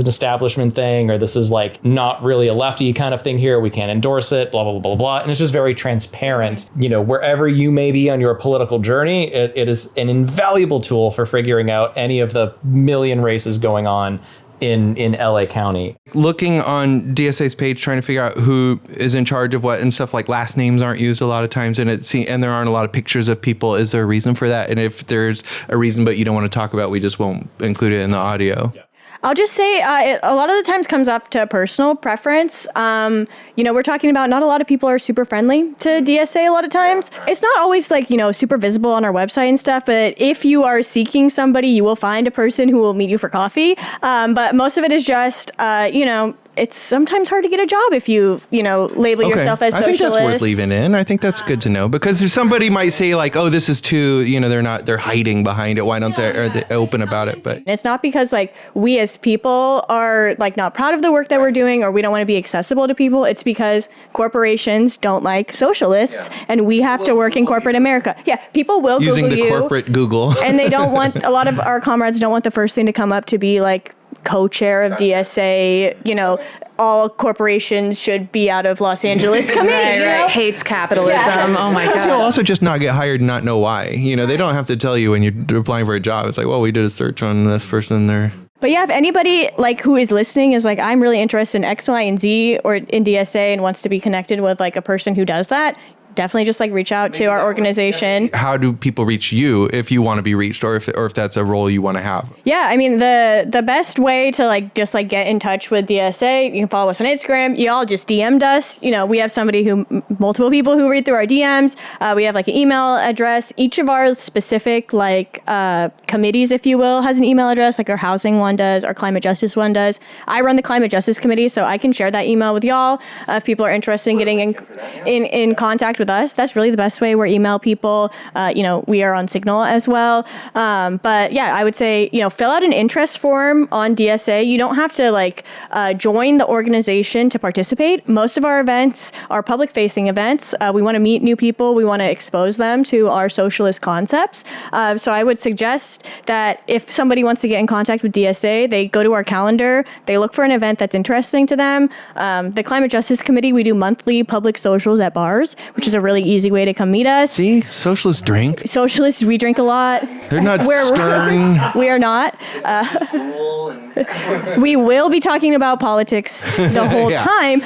establishment thing, or this is like not really a lefty kind of thing here, we can't endorse it, blah, blah, blah, blah, blah. And it's just very transparent. You know, wherever you may be on your political journey, it is an invaluable tool for figuring out any of the million races going on in LA County. Looking on DSA's page, trying to figure out who is in charge of what and stuff, like last names aren't used a lot of times, and there aren't a lot of pictures of people. Is there a reason for that? And if there's a reason but you don't want to talk about, we just won't include it in the audio. Yeah. I'll just say it a lot of the times comes up to personal preference. We're talking about not a lot of people are super friendly to DSA a lot of times. It's not always like, super visible on our website and stuff, but if you are seeking somebody, you will find a person who will meet you for coffee. But most of it is just, it's sometimes hard to get a job if you, label yourself as socialist. I think that's worth leaving in. I think that's good to know, because if somebody might say like, oh, this is too, they're hiding behind it. Why don't they're open about it? But it's not because like we as people are like not proud of the work that we're doing, or we don't want to be accessible to people. It's because corporations don't like socialists, and we have to work in corporate America. Yeah, people will using Google the corporate Google, and they don't want, a lot of our comrades don't want the first thing to come up to be like co-chair of DSA, all corporations should be out of Los Angeles committee. Right. Hates capitalism. Yeah. Oh my God. You'll also just not get hired and not know why. They don't have to tell you when you're applying for a job. It's like, well, we did a search on this person there. But yeah, if anybody like who is listening is like, I'm really interested in X, Y, and Z or in DSA and wants to be connected with like a person who does that, definitely just like reach out to our organization. How do people reach you if you want to be reached, or if that's a role you want to have? Yeah, I mean, the best way to like just like get in touch with DSA, you can follow us on Instagram. You all just DM'd us. We have multiple people who read through our DMs. We have like an email address. Each of our specific like committees, if you will, has an email address. Like our housing one does, our climate justice one does. I run the climate justice committee, so I can share that email with y'all if people are interested in getting in contact with us. That's really the best way. We're email people. We are on Signal as well. But yeah, I would say, fill out an interest form on DSA. You don't have to like join the organization to participate. Most of our events are public facing events. We want to meet new people. We want to expose them to our socialist concepts. So I would suggest that if somebody wants to get in contact with DSA, they go to our calendar, they look for an event that's interesting to them. The Climate Justice Committee, we do monthly public socials at bars, which is a really easy way to come meet us. See, socialists drink. Socialists, we drink a lot. They're not stern. We are not. We will be talking about politics the whole time.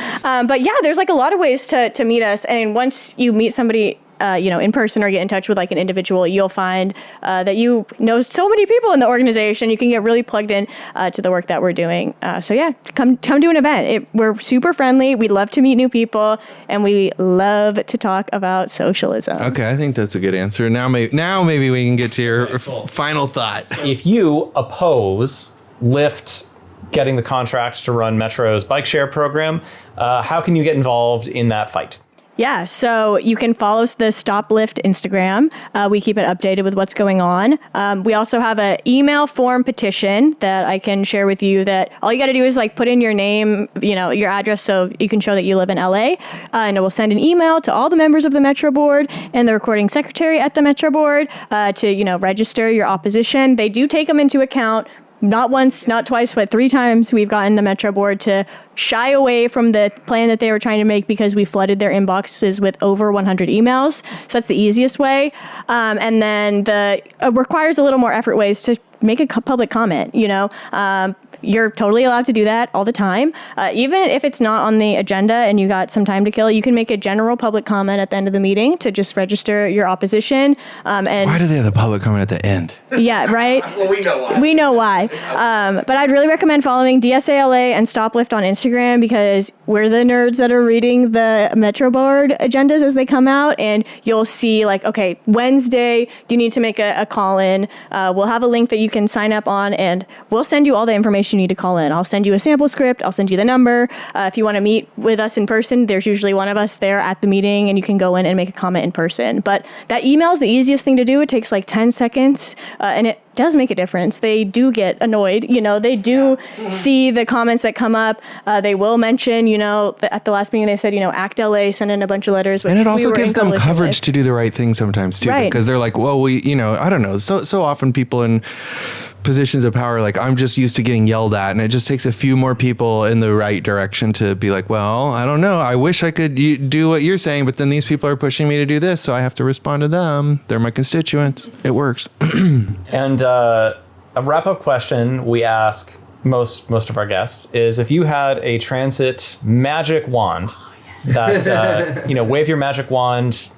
But yeah, there's like a lot of ways to meet us. And once you meet somebody in person or get in touch with like an individual, you'll find that you know so many people in the organization. You can get really plugged in to the work that we're doing. So yeah, come to an event. We're super friendly. We love to meet new people, and we love to talk about socialism. Okay, I think that's a good answer. Now maybe we can get to your final thoughts. If you oppose Lyft getting the contract to run Metro's bike share program, how can you get involved in that fight? Yeah, so you can follow the Stop Lyft Instagram. We keep it updated with what's going on. We also have an email form petition that I can share with you that all you got to do is like put in your name, your address, so you can show that you live in LA. And it will send an email to all the members of the Metro Board and the recording secretary at the Metro Board to, register your opposition. They do take them into account. Not once, not twice, but 3 times we've gotten the Metro Board to shy away from the plan that they were trying to make because we flooded their inboxes with over 100 emails. So that's the easiest way. And then requires a little more effort ways to make a public comment, You're totally allowed to do that all the time. Even if it's not on the agenda and you got some time to kill, you can make a general public comment at the end of the meeting to just register your opposition. And why do they have the public comment at the end? Yeah, right? Well, we know why. We know why. But I'd really recommend following DSALA and Stop Lyft on Instagram, because we're the nerds that are reading the Metro Board agendas as they come out, and you'll see like, okay, Wednesday, you need to make a call in. We'll have a link that you you can sign up on, and we'll send you all the information you need to call in. I'll send you a sample script. I'll send you the number. If you want to meet with us in person, there's usually one of us there at the meeting, and you can go in and make a comment in person. But that email is the easiest thing to do. It takes like 10 seconds, and it does make a difference. They do get annoyed. They do see the comments that come up. They will mention, at the last meeting they said, ACT LA sent in a bunch of letters. Which and it also gives them coverage with. to do the right thing sometimes too, Right. because they're like, well, I don't know. So often people in positions of power, like, I'm just used to getting yelled at, and it just takes a few more people in the right direction to be like, well, I don't know. I wish I could do what you're saying, but then these people are pushing me to do this, so I have to respond to them. They're my constituents. It works. And a wrap-up question we ask most of our guests is, if you had a transit magic wand that, wave your magic wand,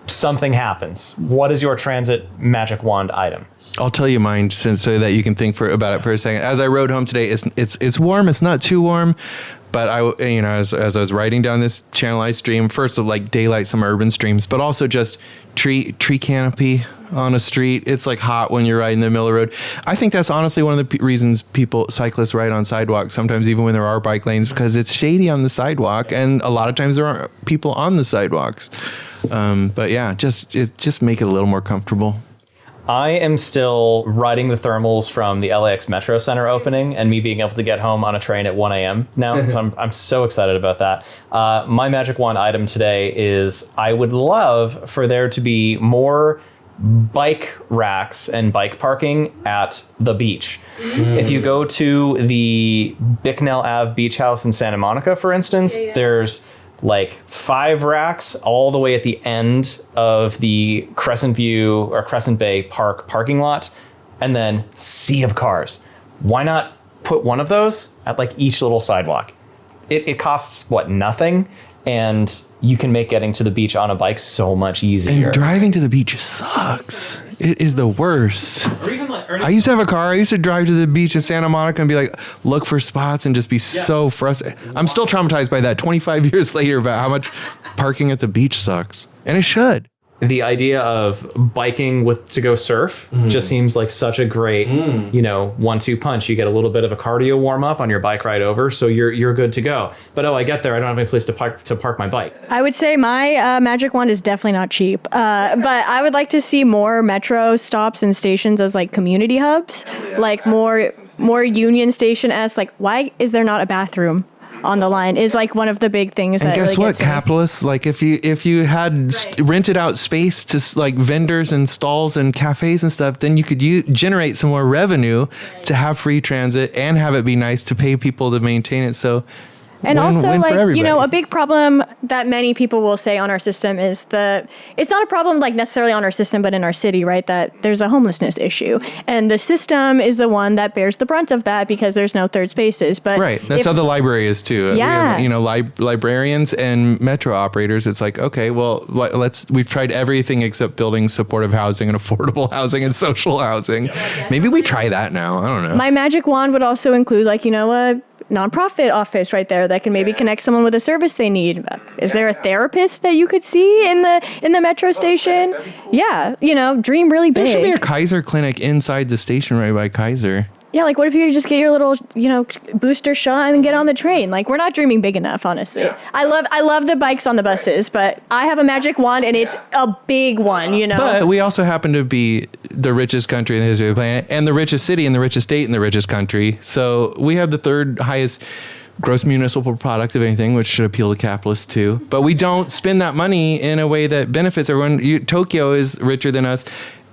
something happens. What is your transit magic wand item? I'll tell you mine so that you can think about it for a second. As I rode home today, it's warm. It's not too warm, but as I was riding down this channelized stream, first of like daylight, some urban streams, but also just tree canopy on a street. It's like hot when you're riding in the middle of the road. I think that's honestly one of the reasons cyclists ride on sidewalks sometimes, even when there are bike lanes, because it's shady on the sidewalk, and a lot of times there aren't people on the sidewalks. But yeah, just make it a little more comfortable. I am still riding the thermals from the LAX Metro Center opening, and me being able to get home on a train at 1 a.m. now. So I'm so excited about that. My magic wand item today is, I would love for there to be more bike racks and bike parking at the beach. If you go to the Bicknell Ave Beach House in Santa Monica, for instance, there's like 5 racks all the way at the end of the Crescent View or Crescent Bay Park parking lot, and then sea of cars. Why not put one of those at like each little sidewalk? It costs nothing, and you can make getting to the beach on a bike so much easier. And driving to the beach sucks. It is the worst. I used to have a car. I used to drive to the beach in Santa Monica and be like, look for spots and just be so frustrated. I'm still traumatized by that 25 years later about how much parking at the beach sucks. And it should. The idea of biking to go surf just seems like such a great, 1-2 punch. You get a little bit of a cardio warm up on your bike ride over, so you're good to go. But I get there, I don't have any place to park my bike. I would say my magic wand is definitely not cheap, but I would like to see more metro stops and stations as like community hubs, like more Union Station-esque. Like, why is there not a bathroom on the line is like one of the big things. And that guess really what, capitalists? Like if you had rented out space to like vendors and stalls and cafes and stuff, then you could generate some more revenue to have free transit and have it be nice to pay people to maintain it. So. And also, like, everybody. a big problem that many people will say on our system is it's not a problem like necessarily on our system, but in our city, right? That there's a homelessness issue. And the system is the one that bears the brunt of that because there's no third spaces. But right. That's how the library is too. Yeah. We have, librarians and metro operators. It's like, okay, well, we've tried everything except building supportive housing and affordable housing and social housing. Maybe we try that now. I don't know. My magic wand would also include a nonprofit office right there that can maybe connect someone with a service they need. Is there a therapist that you could see in the metro station? Cool. Yeah, dream really big. There should be a Kaiser clinic inside the station right by Kaiser. Yeah, like what if you could just get your little, booster shot and get on the train? Like, we're not dreaming big enough, honestly. Yeah. I love the bikes on the buses, but I have a magic wand and it's a big one, But we also happen to be the richest country in the history of the planet and the richest city and the richest state in the richest country. So we have the third highest gross municipal product of anything, which should appeal to capitalists too. But we don't spend that money in a way that benefits everyone. Tokyo is richer than us.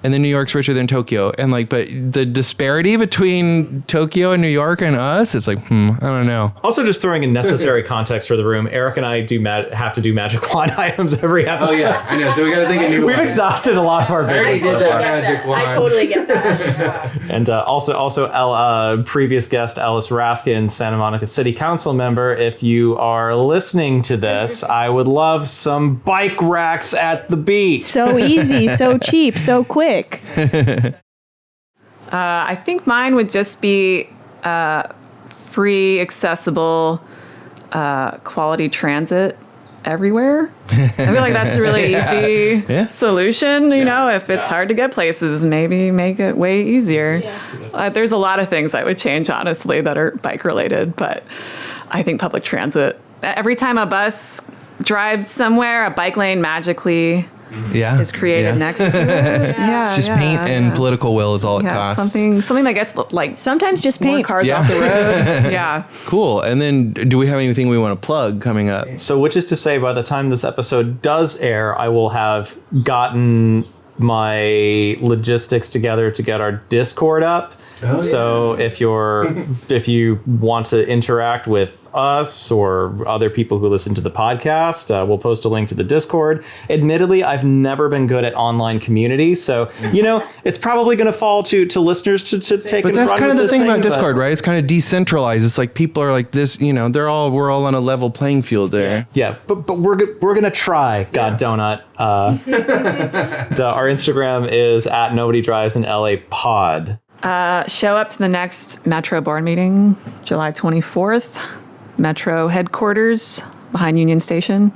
And then New York's richer than Tokyo. And but the disparity between Tokyo and New York and us, it's like, I don't know. Also, just throwing in necessary context for the room, Eric and I have to do magic wand items every episode. Oh, yeah. I know, so we got to think of new We've exhausted a lot of our business so far. Magic wand. I totally get that. And also previous guest, Ellis Raskin, Santa Monica City Council member. If you are listening to this, I would love some bike racks at the beach. So easy, so cheap, so quick. I think mine would just be free, accessible, quality transit everywhere. I feel like that's a really easy solution. You know, if it's hard to get places, maybe make it way easier. There's a lot of things I would change, honestly, that are bike related, but I think public transit, every time a bus drives somewhere, a bike lane magically is created next to it. It's just paint and political will is all it costs. Something that gets like Sometimes just more paint. cars off the road. Yeah. Cool. And then do we have anything we want to plug coming up? So, which is to say, by the time this episode does air, I will have gotten my logistics together to get our Discord up. So if you want to interact with us or other people who listen to the podcast, we'll post a link to the Discord. Admittedly, I've never been good at online community, so it's probably going to fall to listeners to take. But that's kind of the thing about Discord, right? It's kind of decentralized. It's like people are like this, we're all on a level playing field there. Yeah, but we're gonna try. God donut. Our Instagram is at Nobody Drives in LA Pod. Show up to the next Metro board meeting, July 24th, Metro headquarters behind Union Station.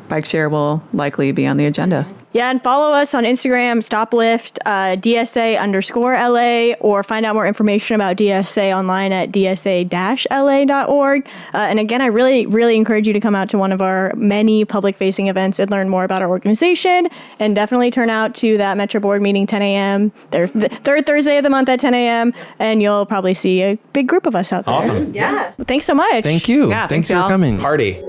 Bikeshare will likely be on the agenda. Yeah, and follow us on Instagram, Stop Lyft, DSA_LA, or find out more information about DSA online at dsa-la.org. And again, I really, really encourage you to come out to one of our many public-facing events and learn more about our organization. And definitely turn out to that Metro Board meeting, 10 a.m. The third Thursday of the month at 10 a.m. And you'll probably see a big group of us out there. Awesome. Yeah. Well, thanks so much. Thank you. Yeah, thanks thanks, for y'all. coming. Party.